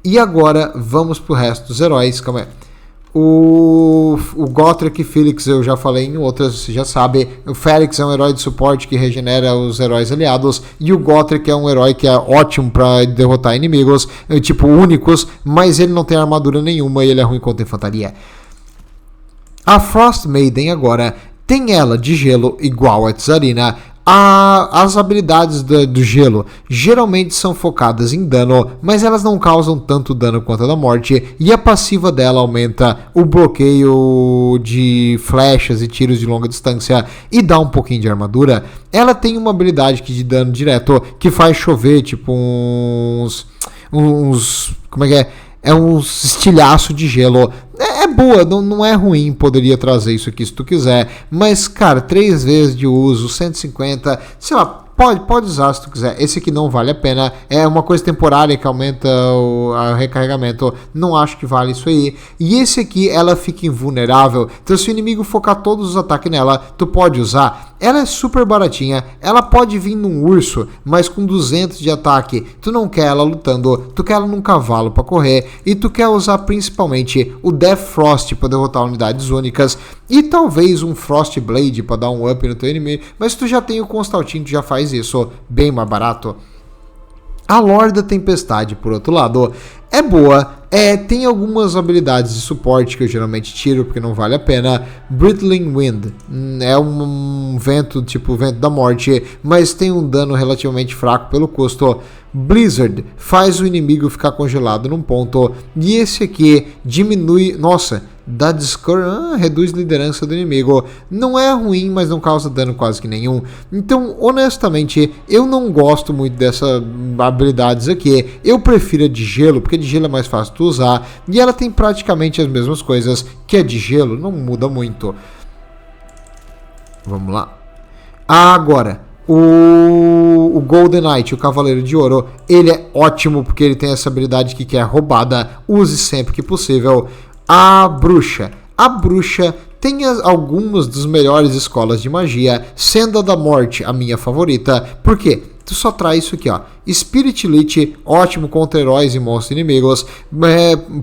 E agora vamos pro resto dos heróis. Calma aí. O Gotrek Felix eu já falei em outras, você já sabe. O Felix é um herói de suporte que regenera os heróis aliados, e o Gotrek é um herói que é ótimo para derrotar inimigos, tipo únicos, mas ele não tem armadura nenhuma e ele é ruim contra infantaria. A Frost Maiden agora tem ela de gelo igual a Tsarina. As habilidades do gelo geralmente são focadas em dano, mas elas não causam tanto dano quanto a da morte, e a passiva dela aumenta o bloqueio de flechas e tiros de longa distância e dá um pouquinho de armadura. Ela tem uma habilidade de dano direto que faz chover tipo uns como é que é? É um estilhaço de gelo. É boa, não é ruim, poderia trazer isso aqui se tu quiser. Mas, cara, 3 vezes de uso, 150, sei lá, pode usar se tu quiser. Esse aqui não vale a pena. É uma coisa temporária que aumenta o recarregamento. Não acho que vale isso aí. E esse aqui, ela fica invulnerável. Então, se o inimigo focar todos os ataques nela, tu pode usar. Ela é super baratinha. Ela pode vir num urso, mas com 200 de ataque. Tu não quer ela lutando. Tu quer ela num cavalo para correr. E tu quer usar principalmente o Death Frost para derrotar unidades únicas. E talvez um Frost Blade para dar um up no teu inimigo. Mas tu já tem o Constantin, tu já faz isso bem mais barato. A Lorde da Tempestade, por outro lado, é boa. Tem algumas habilidades de suporte que eu geralmente tiro porque não vale a pena. Brittling Wind é um vento, tipo vento da morte, mas tem um dano relativamente fraco pelo custo. Blizzard faz o inimigo ficar congelado num ponto, e esse aqui diminui, dá reduz liderança do inimigo. Não é ruim, mas não causa dano quase que nenhum. Então, honestamente, eu não gosto muito dessas habilidades aqui. Eu prefiro a de gelo, porque de gelo é mais fácil de usar. E ela tem praticamente as mesmas coisas que a de gelo, não muda muito. Vamos lá. Agora, o Golden Knight, o Cavaleiro de Ouro, ele é ótimo porque ele tem essa habilidade que é roubada. Use sempre que possível. A Bruxa tem algumas das melhores escolas de magia, sendo a da Morte a minha favorita. Por quê? Tu só traz isso aqui, ó. Spirit Elite, ótimo contra heróis e monstros inimigos.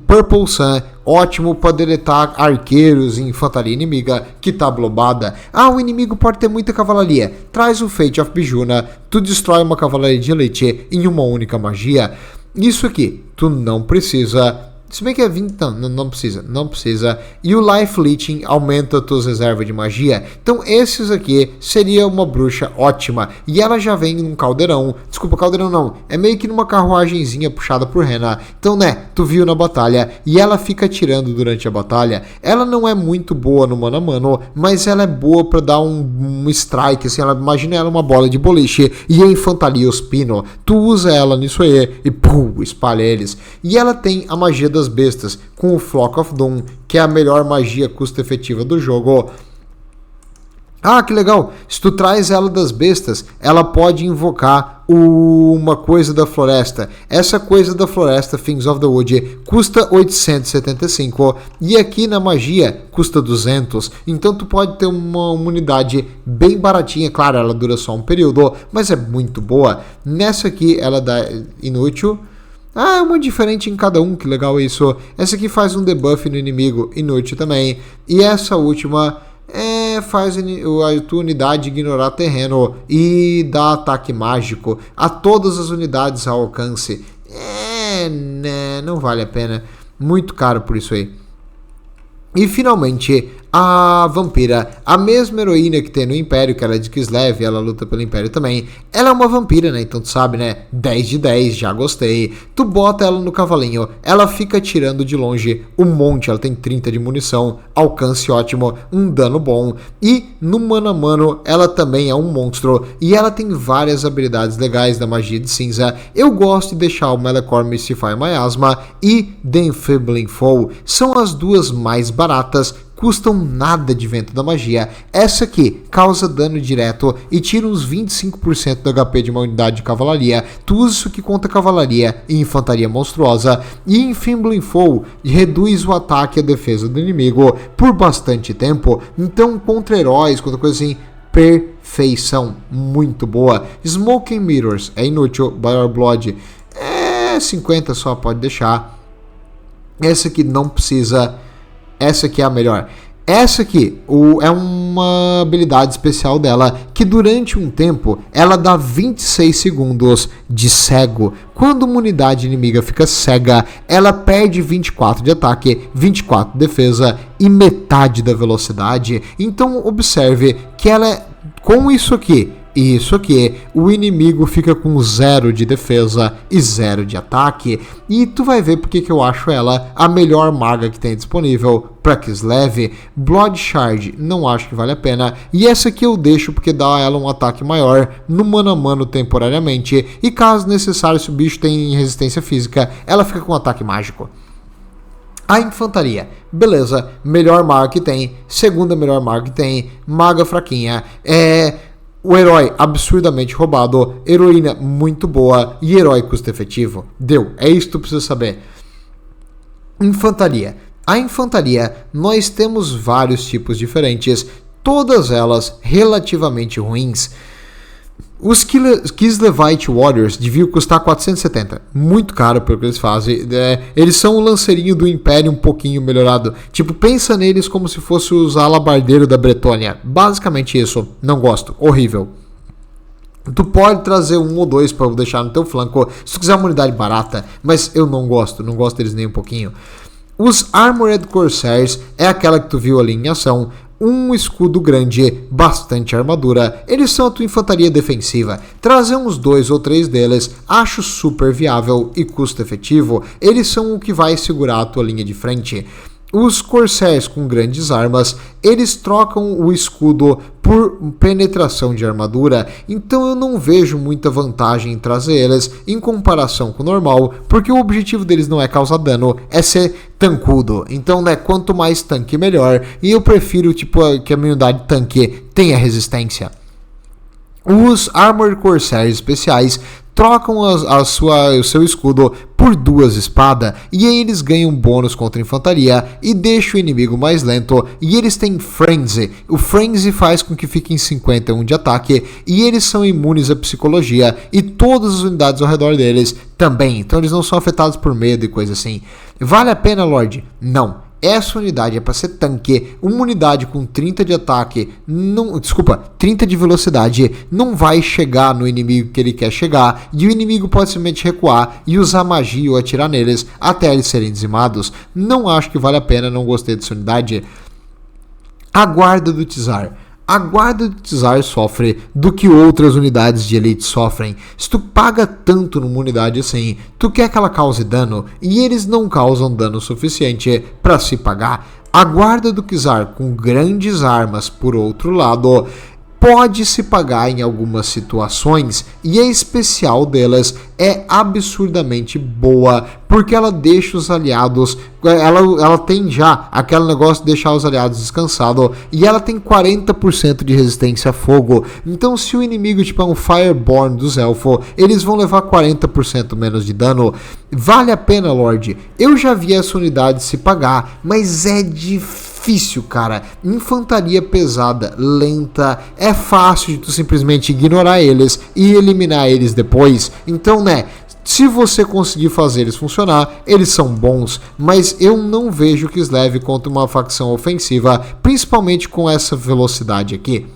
Purple Sun, ótimo para deletar arqueiros e infantaria inimiga que tá blobada. O inimigo pode ter muita cavalaria. Traz o Fate of Bijuna, tu destrói uma cavalaria de elite em uma única magia. Isso aqui, tu não precisa. Se bem que é 20, não precisa. E o Life Leeching aumenta tuas reservas de magia. Então esses aqui seria uma bruxa ótima. E ela já vem num caldeirão. Desculpa, caldeirão não. É meio que numa carruagenzinha puxada por Rena. Então, né, tu viu na batalha. E ela fica atirando durante a batalha. Ela não é muito boa no mano a mano, mas ela é boa pra dar um strike. Assim, imagina ela uma bola de boliche e a infantaria os pino. Tu usa ela nisso aí e pum, espalha eles. E ela tem a magia das bestas com o Flock of Doom, que é a melhor magia custo-efetiva do jogo. Que legal! Se tu traz ela das bestas, ela pode invocar uma coisa da floresta. Essa coisa da floresta, Things of the Wood, custa 875 e aqui na magia custa 200. Então tu pode ter uma unidade bem baratinha. Claro, ela dura só um período, mas é muito boa. Nessa aqui ela dá inútil. É uma diferente em cada um, que legal isso. Essa aqui faz um debuff no inimigo, inútil também. E essa última faz a tua unidade ignorar terreno e dá ataque mágico a todas as unidades ao alcance. Não vale a pena. Muito caro por isso aí. E finalmente, a Vampira, a mesma heroína que tem no Império, que ela é de Kislev, ela luta pelo Império também. Ela é uma vampira, né? Então tu sabe, né? 10 de 10, já gostei. Tu bota ela no cavalinho, ela fica atirando de longe um monte, ela tem 30 de munição, alcance ótimo, um dano bom. E no mano a mano, ela também é um monstro e ela tem várias habilidades legais da magia de cinza. Eu gosto de deixar o Melecor Mystify Miasma e The Enfeebling Foe. São as duas mais baratas, custam nada de vento da magia. Essa aqui causa dano direto e tira uns 25% do HP de uma unidade de cavalaria. Tu usa isso aqui contra cavalaria e infantaria monstruosa. E Enfeebling Foe reduz o ataque e a defesa do inimigo por bastante tempo. Então contra heróis, contra coisa assim, perfeição, muito boa. Smoking Mirrors é inútil. Bior Blood 50 só, pode deixar. Essa aqui não precisa. Essa aqui é a melhor. Essa aqui é uma habilidade especial dela, que durante um tempo ela dá 26 segundos de cego. Quando uma unidade inimiga fica cega, ela perde 24 de ataque, 24 de defesa e metade da velocidade. Então observe que ela com isso aqui e isso aqui, o inimigo fica com 0 de defesa e 0 de ataque. E tu vai ver porque que eu acho ela a melhor maga que tem disponível para Kislev. Blood Shard não acho que vale a pena. E essa aqui eu deixo porque dá a ela um ataque maior no mano a mano temporariamente. E caso necessário, se o bicho tem resistência física, ela fica com um ataque mágico. A infantaria, beleza, melhor maga que tem, segunda melhor maga que tem, maga fraquinha, o herói absurdamente roubado, heroína muito boa e herói custo efetivo. Deu, é isso que tu precisa saber. Infantaria. A infantaria, nós temos vários tipos diferentes, todas elas relativamente ruins. Os Kislevite Warriors deviam custar 470, muito caro pelo que eles fazem. Eles são o lanceirinho do Império um pouquinho melhorado. Tipo, pensa neles como se fosse os alabardeiros da Bretônia. Basicamente isso, não gosto, horrível. Tu pode trazer um ou dois para deixar no teu flanco, se tu quiser uma unidade barata, mas eu não gosto deles nem um pouquinho. Os Armored Corsairs é aquela que tu viu ali em ação. Um escudo grande, bastante armadura. Eles são a tua infantaria defensiva. Trazer uns 2 ou 3 deles, acho super viável e custo efetivo. Eles são o que vai segurar a tua linha de frente. Os Corsairs com grandes armas, eles trocam o escudo por penetração de armadura, então eu não vejo muita vantagem em trazer eles em comparação com o normal, porque o objetivo deles não é causar dano, é ser tancudo. Então, né, quanto mais tanque melhor, e eu prefiro tipo que a minha unidade tanque tenha resistência. Os Armored Corsairs especiais trocam o seu escudo por 2 espadas, e aí eles ganham bônus contra a infantaria e deixam o inimigo mais lento, e eles têm Frenzy. O Frenzy faz com que fiquem 51 de ataque, e eles são imunes à psicologia, e todas as unidades ao redor deles também, então eles não são afetados por medo e coisa assim. Vale a pena, Lorde? Não. Essa unidade é para ser tanque. Uma unidade com 30 de ataque, 30 de velocidade, não vai chegar no inimigo que ele quer chegar, e o inimigo pode simplesmente recuar e usar magia ou atirar neles até eles serem dizimados. Não acho que vale a pena, não gostei dessa unidade. A Guarda do Tsar. A Guarda do Tsar sofre do que outras unidades de elite sofrem. Se tu paga tanto numa unidade assim, tu quer que ela cause dano, e eles não causam dano suficiente para se pagar. A Guarda do Tsar com grandes armas, por outro lado, pode se pagar em algumas situações, e a especial delas é absurdamente boa, porque ela deixa os aliados, ela tem já aquele negócio de deixar os aliados descansados, e ela tem 40% de resistência a fogo. Então se o inimigo tipo é um Fireborn dos elfos, eles vão levar 40% menos de dano. Vale a pena, Lorde. Eu já vi essa unidade se pagar, mas é difícil, cara. Infantaria pesada, lenta, é fácil de tu simplesmente ignorar eles e eliminar eles depois. Então, né, se você conseguir fazer eles funcionar, eles são bons, mas eu não vejo que eles levem contra uma facção ofensiva, principalmente com essa velocidade aqui.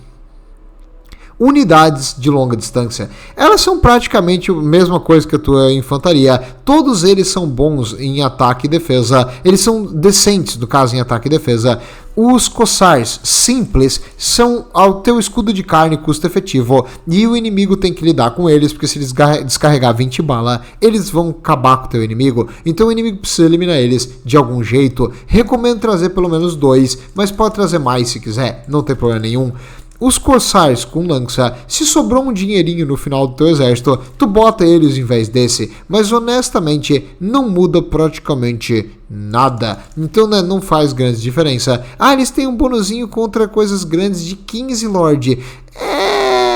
Unidades de longa distância, elas são praticamente a mesma coisa que a tua infantaria. Todos eles são bons em ataque e defesa, eles são decentes no caso em ataque e defesa. Os Corsairs simples são ao teu escudo de carne custo efetivo, e o inimigo tem que lidar com eles, porque se eles descarregar 20 balas, eles vão acabar com o teu inimigo, então o inimigo precisa eliminar eles de algum jeito. Recomendo trazer pelo menos 2, mas pode trazer mais se quiser, não tem problema nenhum. Os Corsairs com lança, se sobrou um dinheirinho no final do teu exército, tu bota eles em vez desse, mas honestamente não muda praticamente nada, então né, não faz grande diferença. Eles têm um bonuzinho contra coisas grandes de 15, Lorde.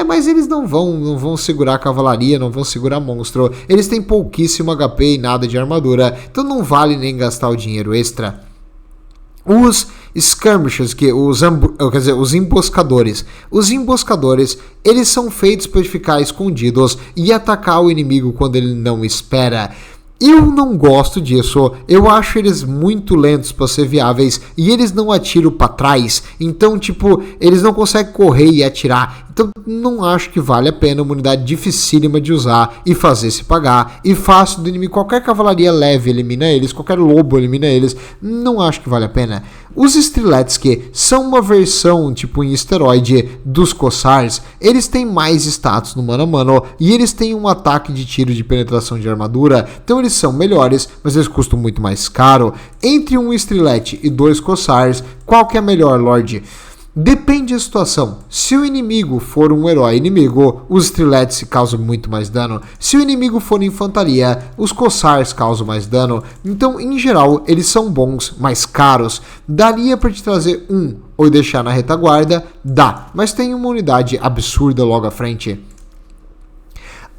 Mas eles não vão segurar a cavalaria, não vão segurar monstro, eles têm pouquíssimo HP e nada de armadura, então não vale nem gastar o dinheiro extra. Os skirmishers, os emboscadores. Os emboscadores, eles são feitos para ficar escondidos e atacar o inimigo quando ele não espera. Eu não gosto disso, eu acho eles muito lentos para ser viáveis e eles não atiram para trás, então tipo, eles não conseguem correr e atirar, então não acho que vale a pena, uma unidade dificílima de usar e fazer se pagar, e fácil do inimigo, qualquer cavalaria leve elimina eles, qualquer lobo elimina eles, não acho que vale a pena. Os Streletsky são uma versão tipo em esteroide dos Corsairs, eles têm mais status no mano a mano e eles têm um ataque de tiro de penetração de armadura, então eles são melhores, mas eles custam muito mais caro. Entre um Strelet e 2 Corsairs, qual que é melhor, Lorde? Depende da situação. Se o inimigo for um herói inimigo, os Strelets causam muito mais dano. Se o inimigo for infantaria, os Corsairs causam mais dano. Então, em geral, eles são bons, mas caros. Daria para te trazer um ou deixar na retaguarda? Dá, mas tem uma unidade absurda logo à frente.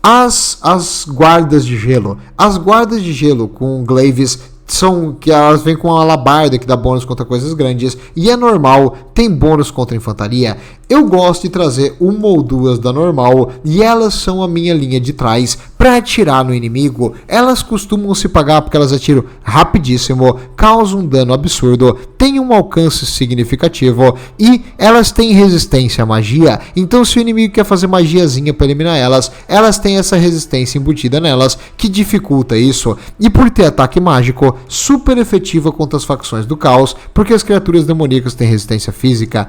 As guardas de gelo. As guardas de gelo com glaives são que elas vêm com a alabarda que dá bônus contra coisas grandes e é normal, tem bônus contra a infantaria. Eu gosto de trazer uma ou duas da normal e elas são a minha linha de trás para atirar no inimigo. Elas costumam se pagar porque elas atiram rapidíssimo, causam um dano absurdo, têm um alcance significativo e elas têm resistência à magia. Então se o inimigo quer fazer magiazinha para eliminar elas, elas têm essa resistência embutida nelas que dificulta isso. E por ter ataque mágico, super efetiva contra as facções do caos, porque as criaturas demoníacas têm resistência física.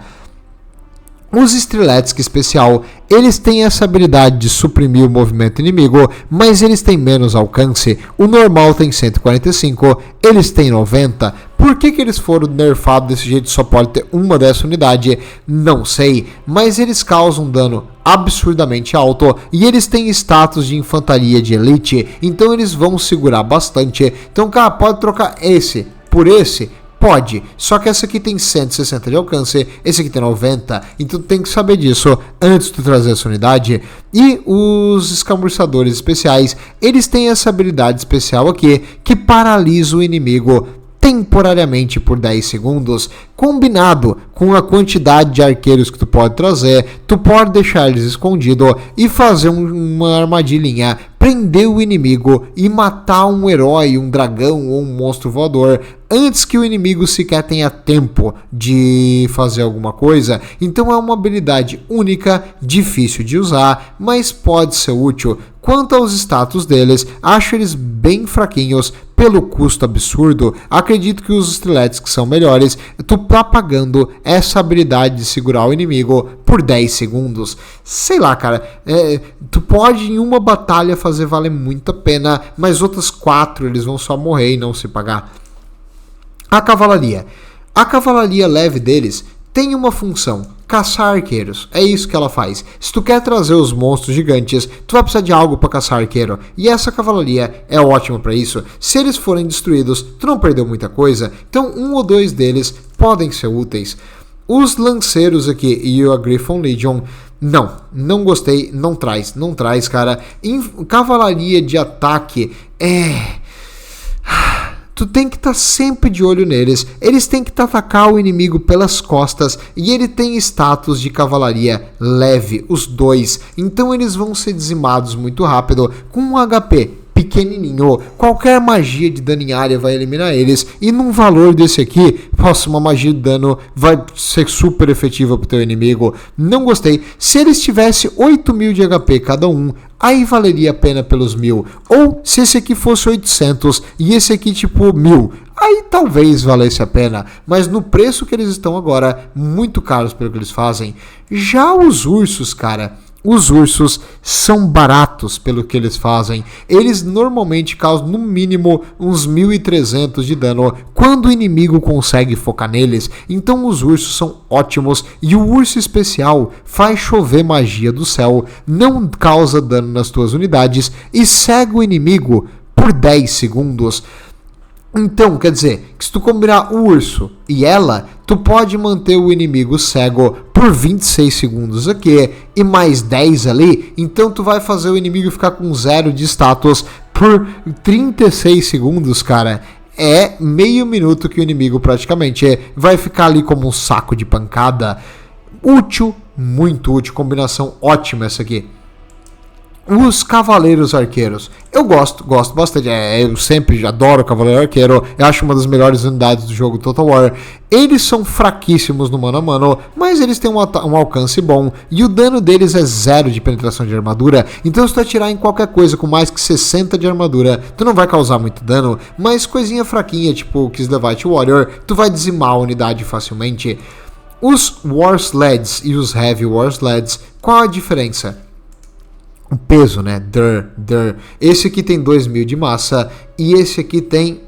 Os Streletsky especial, eles têm essa habilidade de suprimir o movimento inimigo, mas eles têm menos alcance. O normal tem 145, eles têm 90. Por Por que eles foram nerfados desse jeito? Só pode ter uma dessa unidade? Não sei, mas eles causam dano absurdamente alto e eles têm status de infantaria de elite, então eles vão segurar bastante. Então, cara, pode trocar esse por esse? Pode, só que essa aqui tem 160 de alcance, esse aqui tem 90, então tem que saber disso antes de trazer essa unidade. E os escamuçadores especiais, eles têm essa habilidade especial aqui, que paralisa o inimigo temporariamente por 10 segundos, combinado com a quantidade de arqueiros que tu pode trazer, tu pode deixar eles escondidos e fazer uma armadilhinha, prender o inimigo e matar um herói, um dragão ou um monstro voador antes que o inimigo sequer tenha tempo de fazer alguma coisa. Então é uma habilidade única, difícil de usar, mas pode ser útil. Quanto aos status deles, acho eles bem fraquinhos pelo custo absurdo. Acredito que os estiletes que são melhores, tu tá pagando essa habilidade de segurar o inimigo por 10 segundos. Sei lá, cara, tu pode em uma batalha fazer valer muito a pena, mas outras 4 eles vão só morrer e não se pagar. A cavalaria leve deles tem uma função: caçar arqueiros. É isso que ela faz. Se tu quer trazer os monstros gigantes, tu vai precisar de algo para caçar arqueiro. E essa cavalaria é ótima para isso. Se eles forem destruídos, tu não perdeu muita coisa. Então, 1 ou 2 deles podem ser úteis. Os lanceiros aqui e a Griffon Legion, não gostei. Não traz, cara. Cavalaria de ataque tu tem que estar sempre de olho neles. Eles têm que atacar o inimigo pelas costas e ele tem status de cavalaria leve, os dois. Então eles vão ser dizimados muito rápido com um HP pequenininho. Qualquer magia de dano em área vai eliminar eles. E num valor desse aqui, uma magia de dano vai ser super efetiva pro teu inimigo. Não gostei. Se eles tivessem 8.000 de HP cada um, aí valeria a pena pelos 1.000. Ou se esse aqui fosse 800 e esse aqui tipo 1.000, aí talvez valesse a pena. Mas no preço que eles estão agora, muito caros pelo que eles fazem. Já os ursos, cara, os ursos são baratos pelo que eles fazem. Eles normalmente causam no mínimo uns 1.300 de dano quando o inimigo consegue focar neles. Então os ursos são ótimos. E o urso especial faz chover magia do céu, não causa dano nas tuas unidades e cega o inimigo por 10 segundos. Então, quer dizer, que se tu combinar o urso e ela, tu pode manter o inimigo cego por 26 segundos aqui e mais 10 ali. Então tu vai fazer o inimigo ficar com 0 de status por 36 segundos, cara. É meio minuto que o inimigo praticamente vai ficar ali como um saco de pancada. Útil, muito útil, combinação ótima essa aqui. Os cavaleiros arqueiros, eu gosto bastante, eu sempre adoro o cavaleiro arqueiro, eu acho uma das melhores unidades do jogo Total War. Eles são fraquíssimos no mano a mano, mas eles têm um alcance bom e o dano deles é 0 de penetração de armadura, então se tu atirar em qualquer coisa com mais que 60 de armadura, tu não vai causar muito dano, mas coisinha fraquinha, tipo o Kisleviate Warrior, tu vai dizimar a unidade facilmente. Os War Sleds e os Heavy War Sleds, qual a diferença? O peso, né? Esse aqui tem 2.000 de massa e esse aqui tem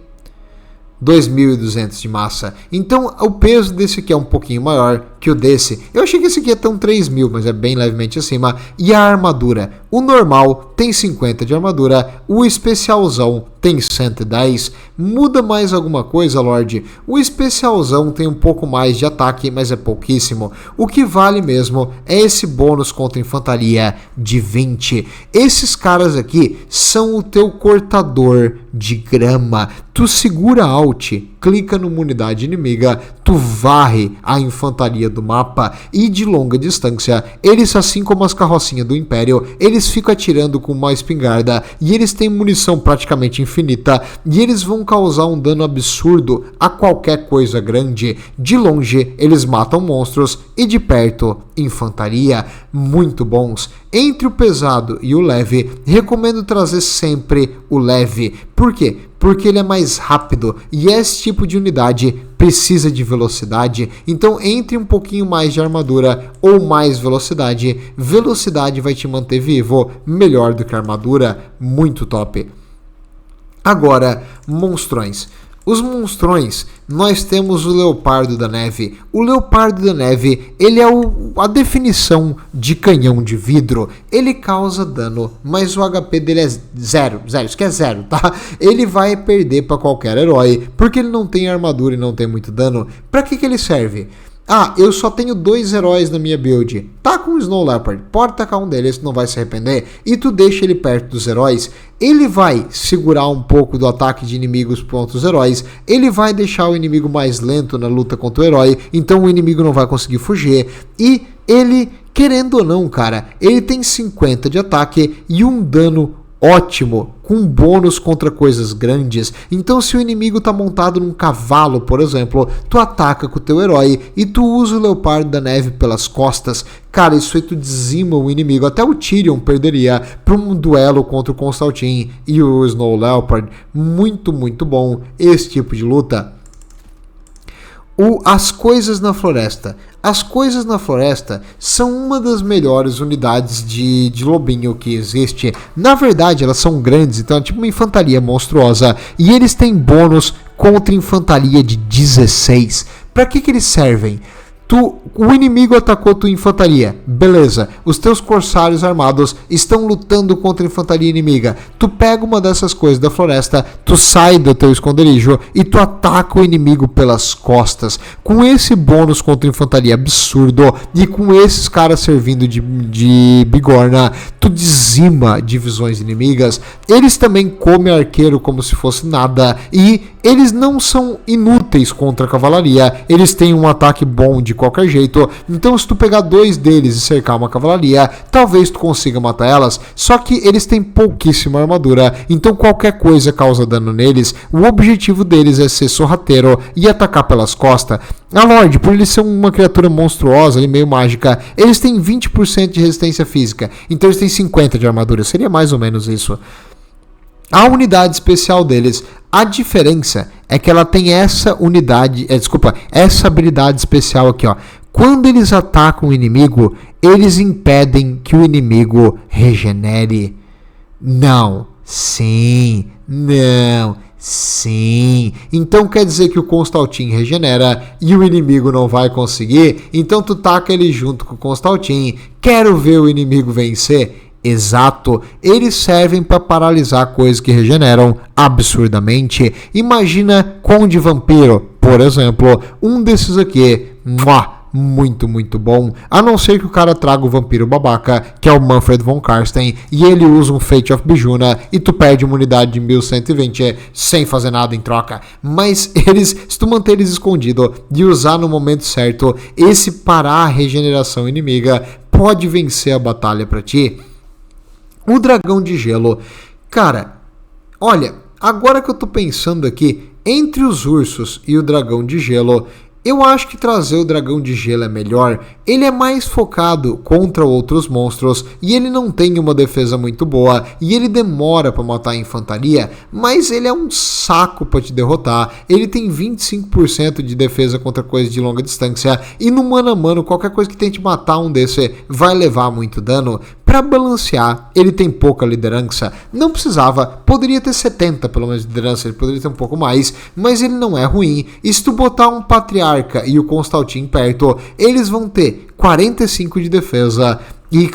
2.200 de massa. Então o peso desse aqui é um pouquinho maior que o desse. Eu achei que esse aqui ia ter um 3.000, mas é bem levemente acima. E a armadura? O normal tem 50 de armadura, o especialzão tem 110. Muda mais alguma coisa, Lorde? O especialzão tem um pouco mais de ataque, mas é pouquíssimo. O que vale mesmo é esse bônus contra infantaria de 20. Esses caras aqui são o teu cortador de grama. Tu segura Alt, clica numa unidade inimiga, tu varre a infantaria do mapa e de longa distância, eles, assim como as carrocinhas do Império, eles ficam atirando com uma espingarda e eles têm munição praticamente infinita e eles vão causar um dano absurdo a qualquer coisa grande. De longe, eles matam monstros e de perto, infantaria. Muito bons. Entre o pesado e o leve, recomendo trazer sempre o leve. Por quê? Porque ele é mais rápido e esse tipo de unidade precisa de velocidade. Então entre um pouquinho mais de armadura ou mais velocidade. Velocidade vai te manter vivo melhor do que a armadura. Muito top. Agora, monstrões. Os monstrões, nós temos o Leopardo da Neve. O Leopardo da Neve, ele é a definição de canhão de vidro. Ele causa dano, mas o HP dele é zero, isso que é zero, tá? Ele vai perder para qualquer herói, porque ele não tem armadura e não tem muito dano. Para que ele serve? Ah, eu só tenho 2 heróis na minha build. Tá com o Snow Leopard, pode tacar um deles, não vai se arrepender. E tu deixa ele perto dos heróis, ele vai segurar um pouco do ataque de inimigos contra os heróis. Ele vai deixar o inimigo mais lento na luta contra o herói, então o inimigo não vai conseguir fugir. E ele, querendo ou não, cara, ele tem 50 de ataque e um dano ótimo, com bônus contra coisas grandes. Então se o inimigo tá montado num cavalo, por exemplo, tu ataca com o teu herói e tu usa o Leopardo da Neve pelas costas, cara, isso aí tu dizima o inimigo. Até o Tyrion perderia para um duelo contra o Constantine e o Snow Leopard. Muito, muito bom esse tipo de luta. As coisas na floresta. As coisas na floresta são uma das melhores unidades de lobinho que existe. Na verdade, elas são grandes, então é tipo uma infantaria monstruosa. E eles têm bônus contra infantaria de 16. Para que eles servem? O inimigo atacou tua infantaria, beleza, os teus corsários armados estão lutando contra a infantaria inimiga, tu pega uma dessas coisas da floresta, tu sai do teu esconderijo e tu ataca o inimigo pelas costas, com esse bônus contra a infantaria absurdo e com esses caras servindo de bigorna, tu dizima divisões inimigas. Eles também comem arqueiro como se fosse nada e eles não são inúteis contra a cavalaria, eles têm um ataque bom de qualquer jeito, então se tu pegar 2 deles e cercar uma cavalaria, talvez tu consiga matar elas, só que eles têm pouquíssima armadura, então qualquer coisa causa dano neles. O objetivo deles é ser sorrateiro e atacar pelas costas. A Lorde, por eles ser uma criatura monstruosa e meio mágica, eles têm 20% de resistência física, então eles têm 50 de armadura, seria mais ou menos isso. A unidade especial deles, a diferença é que ela tem essa essa habilidade especial aqui, ó. Quando eles atacam o inimigo, eles impedem que o inimigo regenere. Não, sim, não, sim. Então quer dizer que o Constantine regenera e o inimigo não vai conseguir, então tu taca ele junto com o Constantine. Quero ver o inimigo vencer. Exato, eles servem para paralisar coisas que regeneram absurdamente. Imagina Conde Vampiro, por exemplo, um desses aqui, muito, muito bom. A não ser que o cara traga o vampiro babaca, que é o Manfred von Karsten, e ele usa um Fate of Bijuna e tu perde uma unidade de 1120 sem fazer nada em troca. Mas se tu manter eles escondidos e usar no momento certo, esse parar a regeneração inimiga pode vencer a batalha para ti. O dragão de gelo, cara, olha, agora que eu tô pensando aqui, entre os ursos e o dragão de gelo, eu acho que trazer o dragão de gelo é melhor. Ele é mais focado contra outros monstros e ele não tem uma defesa muito boa e ele demora para matar a infantaria, mas ele é um saco para te derrotar. Ele tem 25% de defesa contra coisas de longa distância e no mano a mano, qualquer coisa que tente matar um desse vai levar muito dano. Para balancear, ele tem pouca liderança, não precisava, poderia ter 70 pelo menos de liderança, ele poderia ter um pouco mais, mas ele não é ruim. E se tu botar um patriarca e o Constantine perto, eles vão ter 45 de defesa e,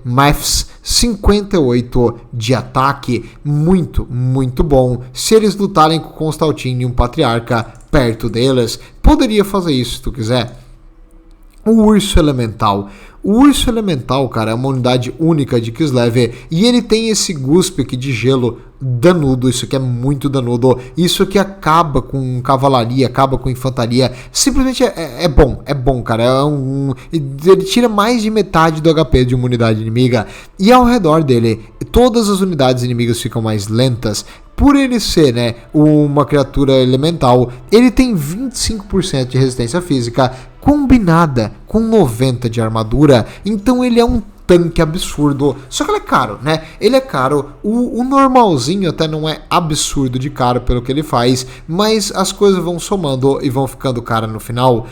maths, 58 de ataque, muito, muito bom. Se eles lutarem com o Constantine e um patriarca perto deles, poderia fazer isso se tu quiser. O urso elemental. O urso elemental, cara, é uma unidade única de Kislev e ele tem esse guspe aqui de gelo danudo. Isso aqui é muito danudo. Isso aqui acaba com cavalaria, acaba com infantaria. Simplesmente é bom, cara. Ele tira mais de metade do HP de uma unidade inimiga e ao redor dele todas as unidades inimigas ficam mais lentas. Por ele ser, né, uma criatura elemental, ele tem 25% de resistência física combinada com 90 de armadura, então ele é um tanque absurdo, só que ele é caro, né? Ele é caro, o normalzinho até não é absurdo de caro pelo que ele faz, mas as coisas vão somando e vão ficando caro no final.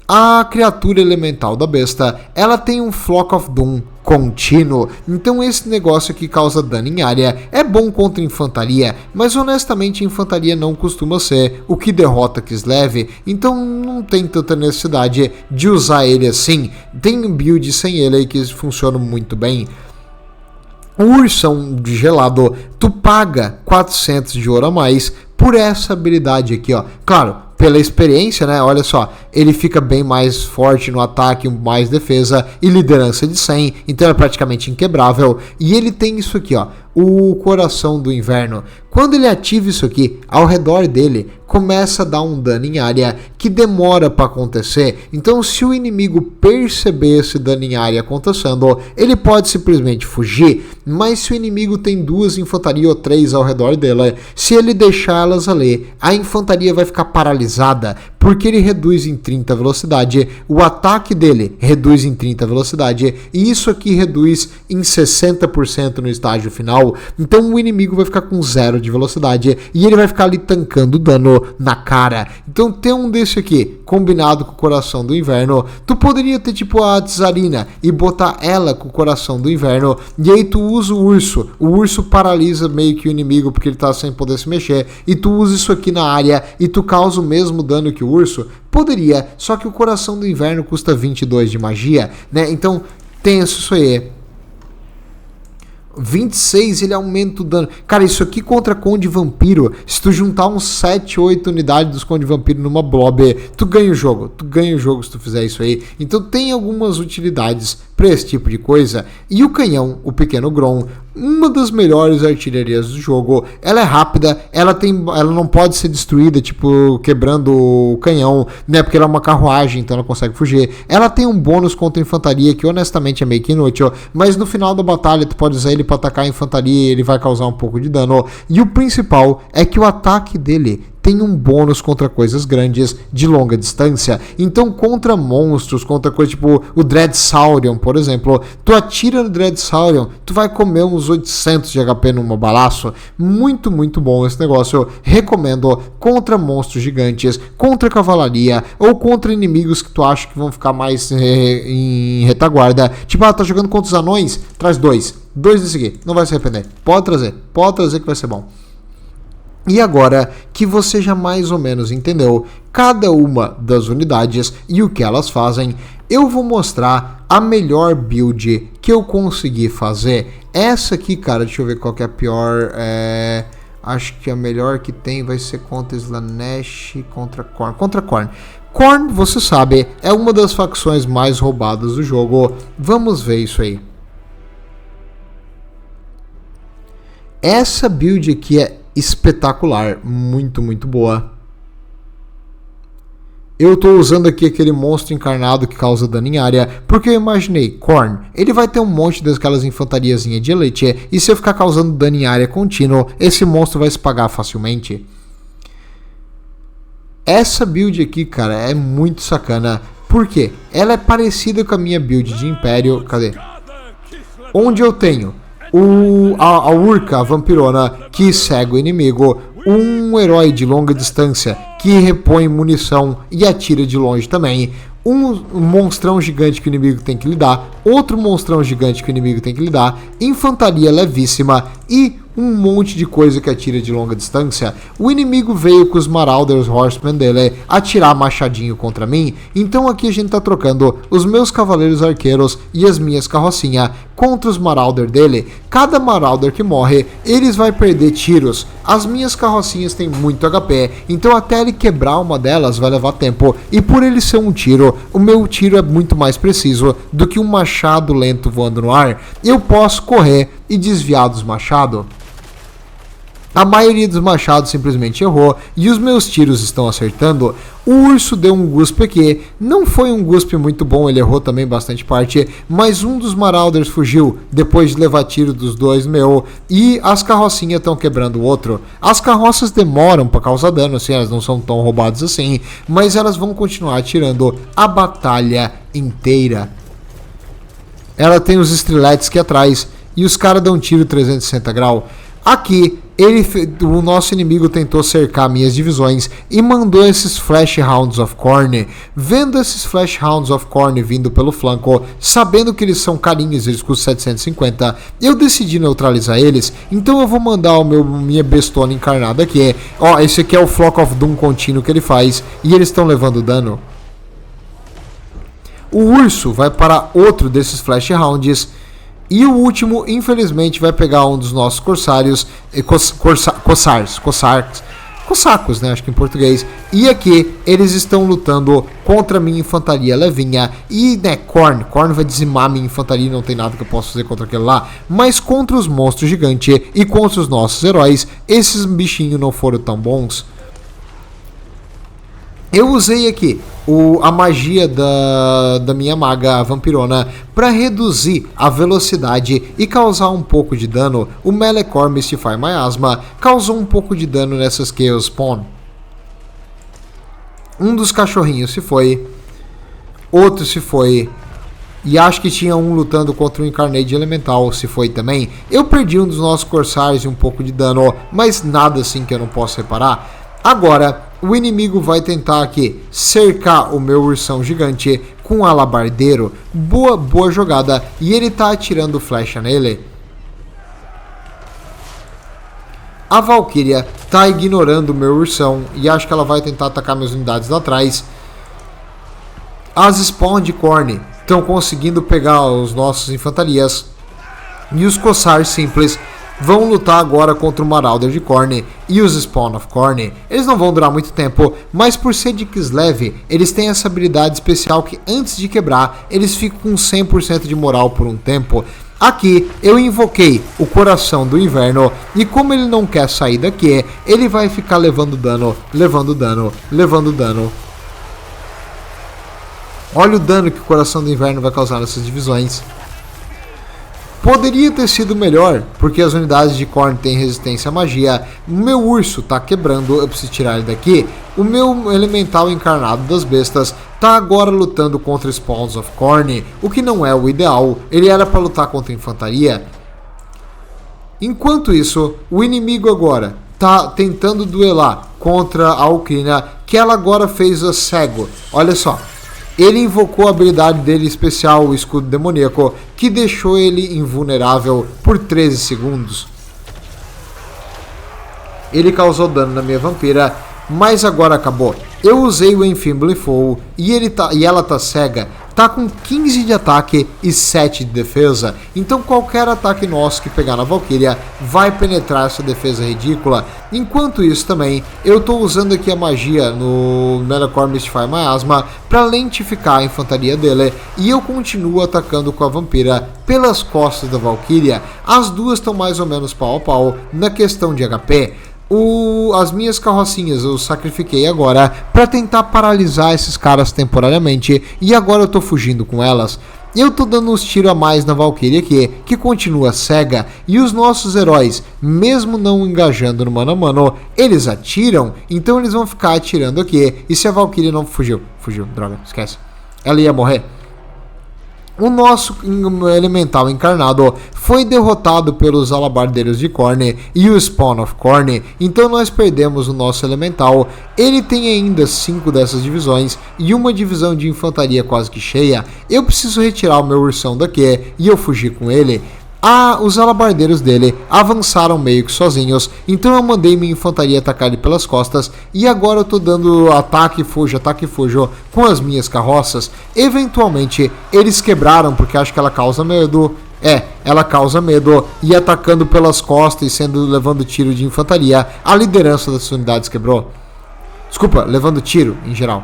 A criatura elemental da besta, ela tem um Flock of Doom contínuo. Então esse negócio aqui causa dano em área, é bom contra infantaria, mas honestamente infantaria não costuma ser o que derrota Kislev, então não tem tanta necessidade de usar ele assim. Tem build sem ele aí que funciona muito bem. O Ursão de Gelado, tu paga 400 de ouro a mais por essa habilidade aqui, ó. Claro, pela experiência, né? Olha só, ele fica bem mais forte no ataque, mais defesa e liderança de 100, então é praticamente inquebrável. E ele tem isso aqui, ó, o Coração do Inverno. Quando ele ativa isso aqui, ao redor dele começa a dar um dano em área que demora para acontecer. Então, se o inimigo perceber esse dano em área acontecendo, ele pode simplesmente fugir. Mas se o inimigo tem 2 infantaria ou 3 ao redor dela, se ele deixá-las ali, a infantaria vai ficar paralisada, porque ele reduz em 30 a velocidade, o ataque dele reduz em 30 a velocidade, e isso aqui reduz em 60% no estágio final. Então o inimigo vai ficar com 0 de velocidade e ele vai ficar ali tancando dano na cara. Então ter um desse aqui combinado com o Coração do Inverno, tu poderia ter tipo a Tsarina e botar ela com o Coração do Inverno, e aí tu usa o urso paralisa meio que o inimigo porque ele tá sem poder se mexer, e tu usa isso aqui na área e tu causa o mesmo dano que o urso. Poderia, só que o Coração do Inverno custa 22 de magia, né? Então tenso isso aí. 26 ele aumenta o dano. Cara, isso aqui contra Conde Vampiro, se tu juntar uns 7, 8 unidades dos Conde Vampiro numa blob, tu ganha o jogo. Tu ganha o jogo se tu fizer isso aí. Então tem algumas utilidades para esse tipo de coisa. E o canhão, o Pequeno Grom, uma das melhores artilharias do jogo. Ela é rápida, ela não pode ser destruída, tipo, quebrando o canhão, né? Porque ela é uma carruagem, então ela consegue fugir. Ela tem um bônus contra a infantaria, que honestamente é meio que inútil, mas no final da batalha tu pode usar ele para atacar a infantaria e ele vai causar um pouco de dano. E o principal é que o ataque dele tem um bônus contra coisas grandes de longa distância. Então contra monstros, contra coisas tipo o Dreadsaurion, por exemplo, tu atira no Dreadsaurion, tu vai comer uns 800 de HP num balaço. Muito, muito bom esse negócio. Recomendo contra monstros gigantes, contra cavalaria ou contra inimigos que tu acha que vão ficar mais em retaguarda. Tipo, tá jogando contra os anões? Traz 2 desse aqui, não vai se arrepender. Pode trazer que vai ser bom. E agora que você já mais ou menos entendeu cada uma das unidades e o que elas fazem, eu vou mostrar a melhor build que eu consegui fazer. Essa aqui, cara, deixa eu ver qual que é a pior. Acho que a melhor que tem vai ser contra Slaanesh, contra Khorne. Contra Khorne. Khorne, você sabe, é uma das facções mais roubadas do jogo. Vamos ver isso aí. Essa build aqui é espetacular, muito, muito boa. Eu estou usando aqui aquele monstro encarnado que causa dano em área, porque eu imaginei, Khorne, ele vai ter um monte daquelas infantariazinhas de elite, e se eu ficar causando dano em área contínuo, esse monstro vai se pagar facilmente. Essa build aqui, cara, é muito sacana, porque ela é parecida com a minha build de Império, cadê? Onde eu tenho a Urca, a vampirona, que cega o inimigo, um herói de longa distância que repõe munição e atira de longe também, um monstrão gigante que o inimigo tem que lidar, outro monstrão gigante que o inimigo tem que lidar, infantaria levíssima e um monte de coisa que atira de longa distância. O inimigo veio com os Marauders Horsemen dele atirar machadinho contra mim, então aqui a gente tá trocando os meus cavaleiros arqueiros e as minhas carrocinhas contra os Marauder dele. Cada Marauder que morre, eles vai perder tiros. As minhas carrocinhas têm muito HP, então até ele quebrar uma delas vai levar tempo, e por ele ser um tiro, o meu tiro é muito mais preciso do que um machado lento voando no ar. Eu posso correr e desviar dos machados. A maioria dos machados simplesmente errou e os meus tiros estão acertando. O urso deu um guspe aqui, não foi um guspe muito bom, ele errou também bastante parte, mas um dos Marauders fugiu depois de levar tiro dos dois meu, e as carrocinhas estão quebrando o outro. As carroças demoram para causar dano, assim, elas não são tão roubadas assim, mas elas vão continuar atirando a batalha inteira. Ela tem os estreletes aqui atrás e os caras dão tiro 360 graus. Aqui o nosso inimigo tentou cercar minhas divisões e mandou esses Flash Hounds of Khorne. Vendo esses Flash Hounds of Khorne vindo pelo flanco, sabendo que eles são carinhos, eles custam 750, eu decidi neutralizar eles. Então eu vou mandar minha bestona encarnada aqui. Ó, esse aqui é o Flock of Doom contínuo que ele faz, e eles estão levando dano. O urso vai para outro desses Flash Hounds. E o último, infelizmente, vai pegar um dos nossos corsários, cossacos, né? Acho que em português. E aqui eles estão lutando contra a minha infantaria levinha. E, né, Khorne vai dizimar minha infantaria, não tem nada que eu possa fazer contra aquele lá. Mas contra os monstros gigantes e contra os nossos heróis, esses bichinhos não foram tão bons. Eu usei aqui a magia da minha maga vampirona para reduzir a velocidade e causar um pouco de dano. O Melecor Mystify Miasma causou um pouco de dano nessas Chaos Spawn. Um dos cachorrinhos se foi, outro se foi, e acho que tinha um lutando contra o Incarnate Elemental, se foi também. Eu perdi um dos nossos corsários e um pouco de dano, mas nada assim que eu não possa reparar. Agora, o inimigo vai tentar aqui cercar o meu ursão gigante com um alabardeiro. Boa jogada. E ele tá atirando flecha nele. A Valkyria tá ignorando o meu ursão e acho que ela vai tentar atacar minhas unidades lá atrás. As Spawn de Khorne estão conseguindo pegar os nossos infantarias. E os Cossars simples vão lutar agora contra o Marauder de Khorne e os Spawn of Khorne. Eles não vão durar muito tempo, mas por ser de Kislev, eles têm essa habilidade especial que antes de quebrar, eles ficam com 100% de moral por um tempo. Aqui eu invoquei o Coração do Inverno e como ele não quer sair daqui, ele vai ficar levando dano. Olha o dano que o Coração do Inverno vai causar nessas divisões. Poderia ter sido melhor, porque as unidades de Khorne têm resistência à magia. O meu urso tá quebrando, eu preciso tirar ele daqui. O meu elemental encarnado das bestas tá agora lutando contra Spawns of Khorne, o que não é o ideal. Ele era para lutar contra a infantaria. Enquanto isso, o inimigo agora tá tentando duelar contra a Alcrina, que ela agora fez a cego. Olha só. Ele invocou a habilidade dele especial, o escudo demoníaco, que deixou ele invulnerável por 13 segundos. Ele causou dano na minha vampira, mas agora acabou. Eu usei o Enfeebling Foe e ela tá cega. Tá com 15 de ataque e 7 de defesa. Então qualquer ataque nosso que pegar na Valkyria vai penetrar essa defesa ridícula. Enquanto isso também, eu tô usando aqui a magia no Melecor Mystify Miasma para lentificar a infantaria dele. E eu continuo atacando com a vampira pelas costas da Valkyria. As duas estão mais ou menos pau a pau na questão de HP. As minhas carrocinhas eu sacrifiquei agora para tentar paralisar esses caras temporariamente e agora eu tô fugindo com elas. Eu tô dando uns tiros a mais na Valkyria aqui, que continua cega, e os nossos heróis, mesmo não engajando no mano a mano, eles atiram, então eles vão ficar atirando aqui, e se a Valkyria não fugiu, droga, esquece, ela ia morrer. O nosso elemental encarnado foi derrotado pelos alabardeiros de Khorne e o Spawn of Khorne, então nós perdemos o nosso elemental. Ele tem ainda 5 dessas divisões e uma divisão de infantaria quase que cheia. Eu preciso retirar o meu ursão daqui e eu fugir com ele. Os alabardeiros dele avançaram meio que sozinhos, então eu mandei minha infantaria atacar ele pelas costas e agora eu tô dando ataque e fujo com as minhas carroças. Eventualmente eles quebraram porque acho que ela causa medo. Ela causa medo e atacando pelas costas e levando tiro de infantaria, a liderança das unidades quebrou. Desculpa, levando tiro em geral.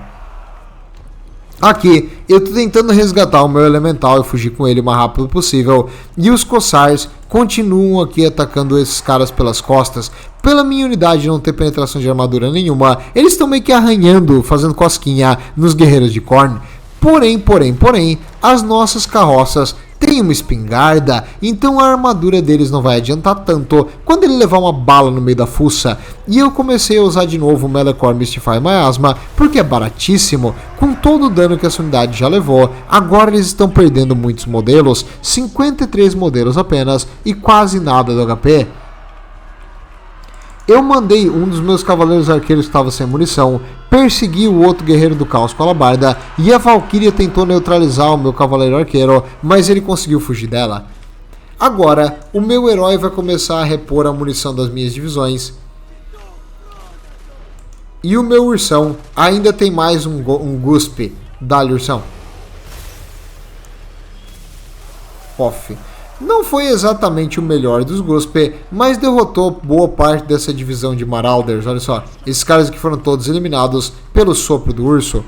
Aqui, eu tô tentando resgatar o meu elemental e fugir com ele o mais rápido possível. E os Cossars continuam aqui atacando esses caras pelas costas. Pela minha unidade não ter penetração de armadura nenhuma, eles estão meio que arranhando, fazendo cosquinha nos guerreiros de Khorne. Porém, as nossas carroças têm uma espingarda, então a armadura deles não vai adiantar tanto quando ele levar uma bala no meio da fuça. E eu comecei a usar de novo o Melecor Mystify Miasma, porque é baratíssimo, com todo o dano que essa unidade já levou. Agora eles estão perdendo muitos modelos, 53 modelos apenas, e quase nada do HP. eu mandei um dos meus cavaleiros arqueiros que estava sem munição perseguir o outro guerreiro do caos com a alabarda, e a Valkyria tentou neutralizar o meu cavaleiro arqueiro, mas ele conseguiu fugir dela. Agora, o meu herói vai começar a repor a munição das minhas divisões. E o meu ursão ainda tem mais um guspe. Dá-lhe, ursão. Off. Não foi exatamente o melhor dos Guspe, mas derrotou boa parte dessa divisão de Marauders. Olha só, esses caras aqui foram todos eliminados pelo sopro do urso.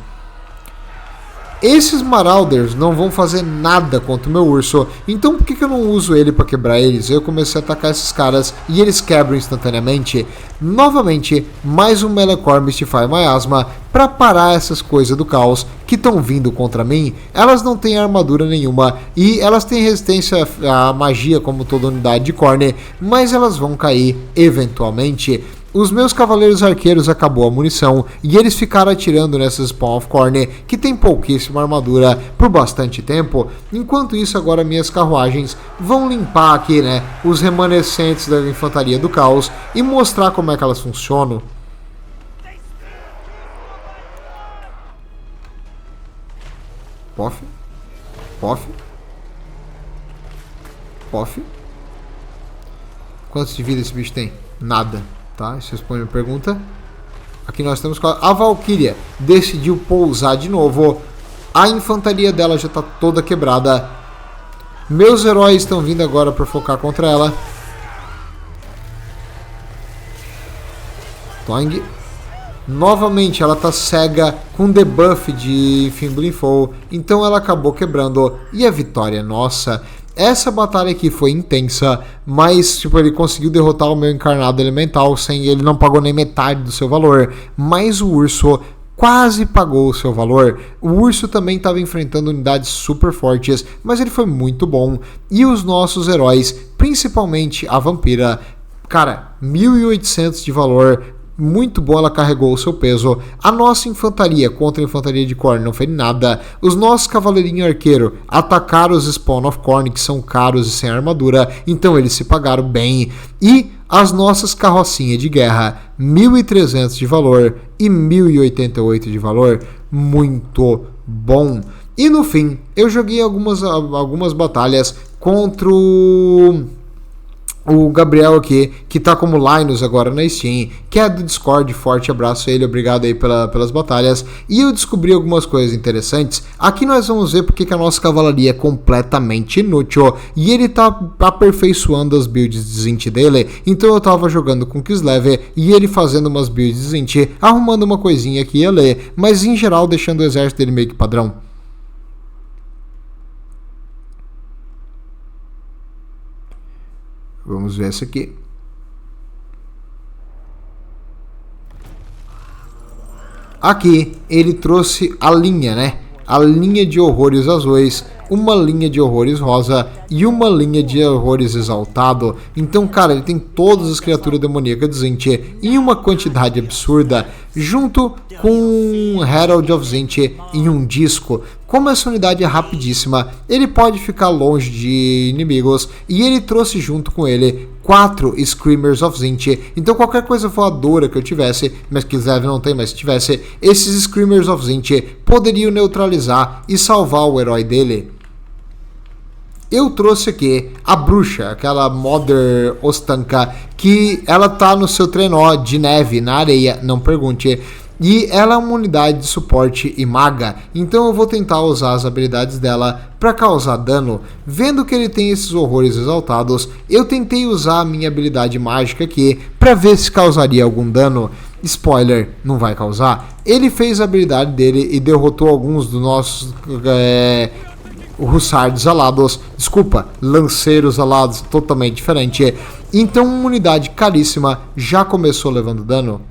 Esses Marauders não vão fazer nada contra o meu urso, então por que eu não uso ele para quebrar eles? Eu comecei a atacar esses caras e eles quebram instantaneamente. Novamente, mais um Melecore Mystify Miasma para parar essas coisas do caos que estão vindo contra mim. Elas não têm armadura nenhuma e elas têm resistência à magia como toda unidade de Khorne, mas elas vão cair eventualmente. Os meus cavaleiros arqueiros acabou a munição e eles ficaram atirando nessas Spawn of Khorne, que tem pouquíssima armadura, por bastante tempo. Enquanto isso, agora minhas carruagens vão limpar aqui, né, os remanescentes da infantaria do caos e mostrar como é que elas funcionam. Pof. Pof. Pof. Quantos de vida esse bicho tem? Nada. Tá, isso responde a pergunta. Aqui nós temos a Valkyria decidiu pousar de novo. A infantaria dela já está toda quebrada. Meus heróis estão vindo agora para focar contra ela. Toing. Novamente ela está cega com debuff de Fimbulin Foe. Então ela acabou quebrando. E a vitória é nossa. Essa batalha aqui foi intensa, mas tipo, ele conseguiu derrotar o meu encarnado elemental sem ele não pagou nem metade do seu valor, mas o urso quase pagou o seu valor. O urso também estava enfrentando unidades super fortes, mas ele foi muito bom. E os nossos heróis, principalmente a vampira, cara, 1.800 de valor. Muito boa, ela carregou o seu peso. A nossa infantaria contra a infantaria de Khorne não fez nada. Os nossos cavaleirinhos arqueiros atacaram os Spawn of Khorne, que são caros e sem armadura, então eles se pagaram bem. E as nossas carrocinhas de guerra, 1.300 de valor e 1.088 de valor, muito bom. E no fim, eu joguei algumas batalhas contra o Gabriel aqui, que tá como Linus agora na Steam, que é do Discord. Forte abraço a ele, obrigado aí pelas batalhas. E eu descobri algumas coisas interessantes. Aqui nós vamos ver porque que a nossa cavalaria é completamente inútil, e ele tá aperfeiçoando as builds de Zint dele. Então eu tava jogando com Kislev e ele fazendo umas builds de Zint, arrumando uma coisinha aqui e ali, mas em geral deixando o exército dele meio que padrão. Vamos ver essa aqui. Aqui ele trouxe a linha, né? A linha de horrores azuis, uma linha de horrores rosa e uma linha de horrores exaltado. Então, cara, ele tem todas as criaturas demoníacas de Zint em uma quantidade absurda, junto com Herald of Zint em um disco. Como essa unidade é rapidíssima, ele pode ficar longe de inimigos, e ele trouxe junto com ele 4 Screamers of Zint. Então qualquer coisa voadora que eu tivesse, mas que Zev não tem, mas se tivesse, esses Screamers of Zint poderiam neutralizar e salvar o herói dele. Eu trouxe aqui a bruxa, aquela Mother Ostanka, que ela tá no seu trenó de neve na areia, não pergunte. E ela é uma unidade de suporte e maga, então eu vou tentar usar as habilidades dela para causar dano. Vendo que ele tem esses horrores exaltados, eu tentei usar a minha habilidade mágica aqui para ver se causaria algum dano. Spoiler, não vai causar. Ele fez a habilidade dele e derrotou alguns dos nossos Hussards alados, desculpa, lanceiros alados, totalmente diferente. Então uma unidade caríssima já começou levando dano.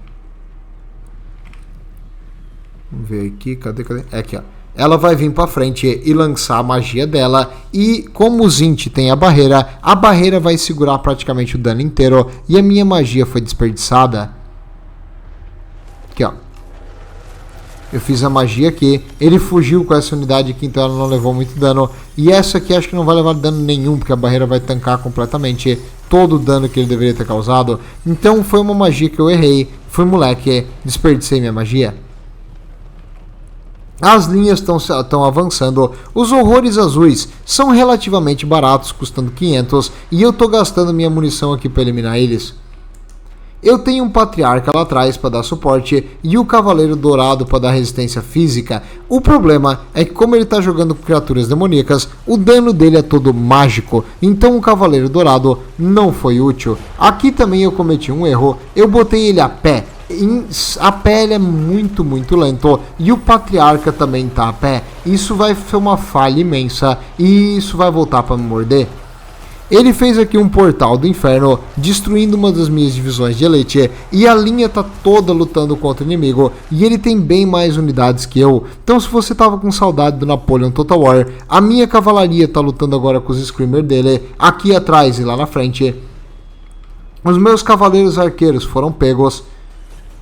Vamos ver aqui, cadê? É aqui, ó. Ela vai vir pra frente e lançar a magia dela. E como o Zint tem a barreira vai segurar praticamente o dano inteiro. E a minha magia foi desperdiçada. Aqui, ó. Eu fiz a magia aqui, ele fugiu com essa unidade aqui, então ela não levou muito dano. E essa aqui acho que não vai levar dano nenhum, porque a barreira vai tancar completamente todo o dano que ele deveria ter causado. Então foi uma magia que eu errei, fui moleque, desperdicei minha magia. As linhas estão avançando, os horrores azuis são relativamente baratos, custando 500, e eu tô gastando minha munição aqui para eliminar eles. Eu tenho um patriarca lá atrás para dar suporte e o cavaleiro dourado para dar resistência física. O problema é que como ele está jogando com criaturas demoníacas, o dano dele é todo mágico, então o cavaleiro dourado não foi útil. Aqui também eu cometi um erro, eu botei ele a pé. A pé ele é muito lento e o patriarca também tá a pé. Isso vai ser uma falha imensa e isso vai voltar para me morder. Ele fez aqui um portal do inferno, destruindo uma das minhas divisões de elite, e a linha tá toda lutando contra o inimigo, e ele tem bem mais unidades que eu. Então se você tava com saudade do Napoleon Total War, a minha cavalaria tá lutando agora com os Screamer dele, aqui atrás e lá na frente. Os meus cavaleiros arqueiros foram pegos.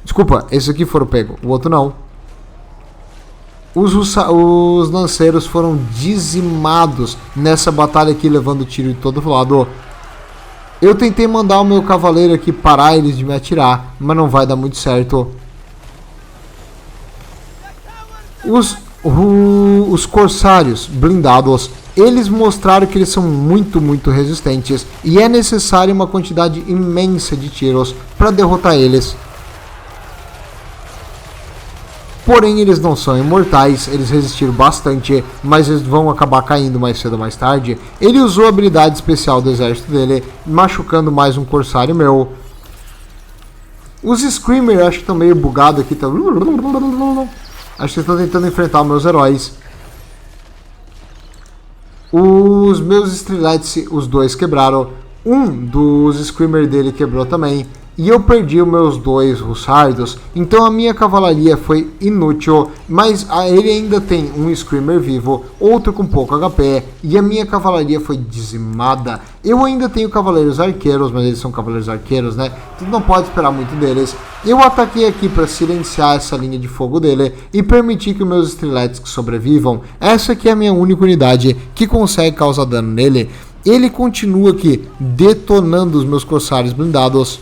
Desculpa, esse aqui foram pegos, o outro não. Os lanceiros foram dizimados nessa batalha aqui, levando tiro de todo lado. Eu tentei mandar o meu cavaleiro aqui parar eles de me atirar, mas não vai dar muito certo. Os corsários blindados, eles mostraram que eles são muito resistentes e é necessária uma quantidade imensa de tiros para derrotar eles. Porém, eles não são imortais, eles resistiram bastante, mas eles vão acabar caindo mais cedo ou mais tarde. Ele usou a habilidade especial do exército dele, machucando mais um corsário meu. Os Screamer acho que estão meio bugados aqui. Acho que estão tentando enfrentar meus heróis. Os meus Strelets, os dois quebraram. Um dos Screamer dele quebrou também. E eu perdi os meus dois Hussardos, então a minha cavalaria foi inútil, mas ele ainda tem um Screamer vivo, outro com pouco HP, e a minha cavalaria foi dizimada. Eu ainda tenho cavaleiros arqueiros, mas eles são cavaleiros arqueiros, né? Tu não pode esperar muito deles. Eu ataquei aqui para silenciar essa linha de fogo dele e permitir que os meus Strelets sobrevivam. Essa aqui é a minha única unidade que consegue causar dano nele. Ele continua aqui detonando os meus corsários blindados.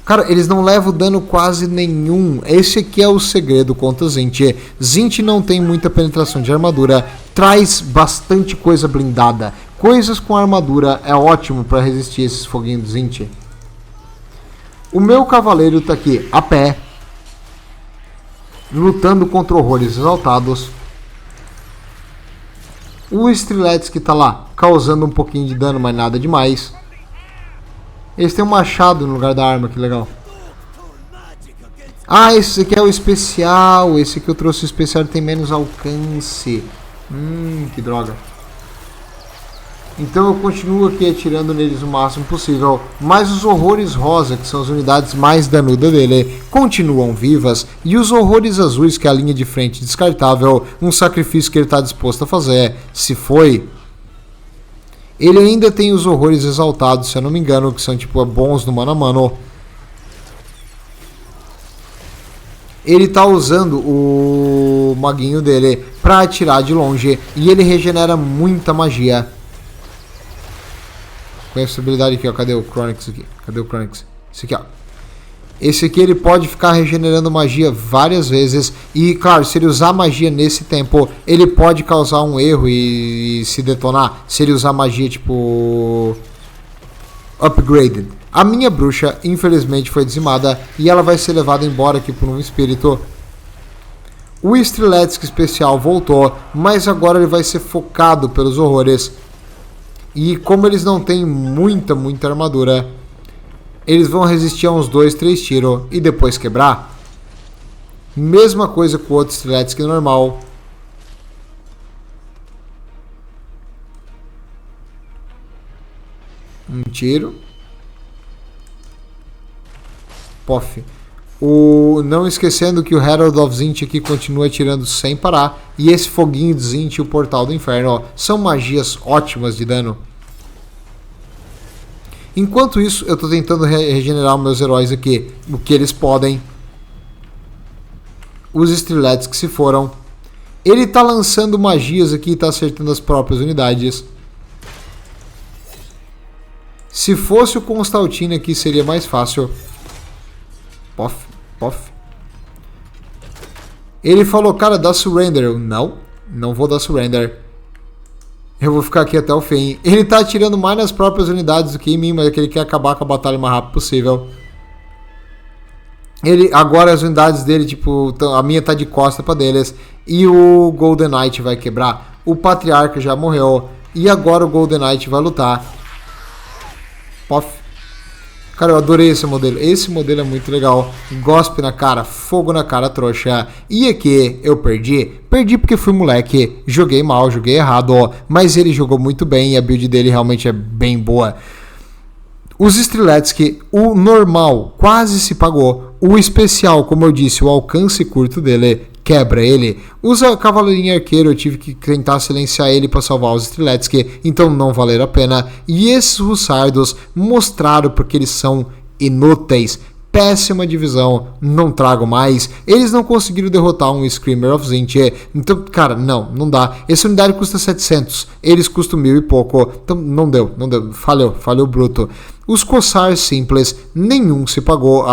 Cara, eles não levam dano quase nenhum. Esse aqui é o segredo contra Zint. Zint não tem muita penetração de armadura, traz bastante coisa blindada. Coisas com armadura é ótimo para resistir esses foguinhos do Zint. O meu cavaleiro tá aqui a pé, lutando contra horrores exaltados. O Strelets que tá lá, causando um pouquinho de dano, mas nada demais. Eles têm um machado no lugar da arma, que legal. Ah, esse aqui é o especial. Esse que eu trouxe o especial tem menos alcance. Que droga. Então eu continuo aqui atirando neles o máximo possível. Mas os horrores rosa, que são as unidades mais danudas dele, continuam vivas. E os horrores azuis, que é a linha de frente descartável, um sacrifício que ele está disposto a fazer, se foi. Ele ainda tem os horrores exaltados, se eu não me engano, que são tipo bons no mano a mano. Ele tá usando o maguinho dele para atirar de longe e ele regenera muita magia. Com essa habilidade aqui, ó, cadê o Chronix aqui? Cadê o Chronix? Esse aqui, ó. Esse aqui ele pode ficar regenerando magia várias vezes. E claro, se ele usar magia nesse tempo, ele pode causar um erro e se detonar. Se ele usar magia tipo upgraded. A minha bruxa infelizmente foi dizimada e ela vai ser levada embora aqui por um espírito. O Streletsky especial voltou, mas agora ele vai ser focado pelos horrores. E como eles não têm muita armadura, eles vão resistir a uns 2, 3 tiros e depois quebrar. Mesma coisa com o outro Streletsky normal. Um tiro. Pof. Não esquecendo que o Herald of Zint aqui continua atirando sem parar. E esse foguinho de Zint e o Portal do Inferno, ó, são magias ótimas de dano. Enquanto isso, eu estou tentando regenerar os meus heróis aqui, o que eles podem. Os Strelets que se foram. Ele tá lançando magias aqui e tá acertando as próprias unidades. Se fosse o Constantine aqui seria mais fácil. Pof, pof. Ele falou, cara, dá surrender. Eu, não vou dar surrender. Eu vou ficar aqui até o fim. Ele tá atirando mais nas próprias unidades do que em mim, mas é que ele quer acabar com a batalha o mais rápido possível. Agora as unidades dele, tipo, a minha tá de costa pra deles. E o Golden Knight vai quebrar. O Patriarca já morreu. E agora o Golden Knight vai lutar. Pof. Cara, eu adorei esse modelo. Esse modelo é muito legal. Gospe na cara, fogo na cara, trouxa. E aqui eu perdi. Perdi porque fui moleque. Joguei mal, joguei errado. Mas ele jogou muito bem e a build dele realmente é bem boa. Os Streletsky, o normal quase se pagou. O especial, como eu disse, o alcance curto dele quebra ele. Usa Cavaleirinho Arqueiro, eu tive que tentar silenciar ele para salvar os Streletsky, então não valeram a pena. E esses Hussardos mostraram porque eles são inúteis. Péssima divisão, não trago mais. Eles não conseguiram derrotar um Screamer of Zint. Então, cara, não dá. Essa unidade custa 700, eles custam 1000 e pouco. Então, não deu. Falhou bruto. Os Cossars simples, nenhum se pagou.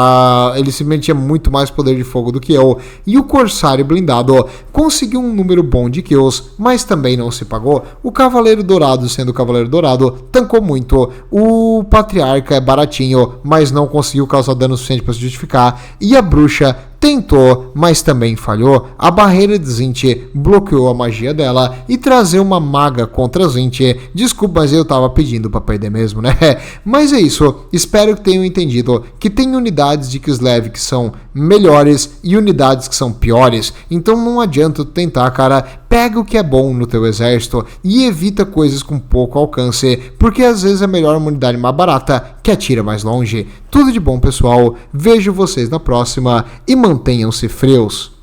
Ele simplesmente tinha muito mais poder de fogo do que eu. E o Corsário blindado conseguiu um número bom de kills, mas também não se pagou. O Cavaleiro Dourado, sendo o Cavaleiro Dourado, tancou muito. O Patriarca é baratinho, mas não conseguiu causar dano suficiente para se justificar. E a Bruxa tentou, mas também falhou. A barreira de Zint bloqueou a magia dela e trazer uma maga contra Zint. Desculpa, mas eu tava pedindo pra perder mesmo, né? Mas é isso. Espero que tenham entendido que tem unidades de Kislev que são melhores e unidades que são piores. Então não adianta tu tentar, cara. Pega o que é bom no teu exército e evita coisas com pouco alcance, porque às vezes é melhor uma unidade mais barata que atira mais longe. Tudo de bom, pessoal. Vejo vocês na próxima e mantenham-se frios.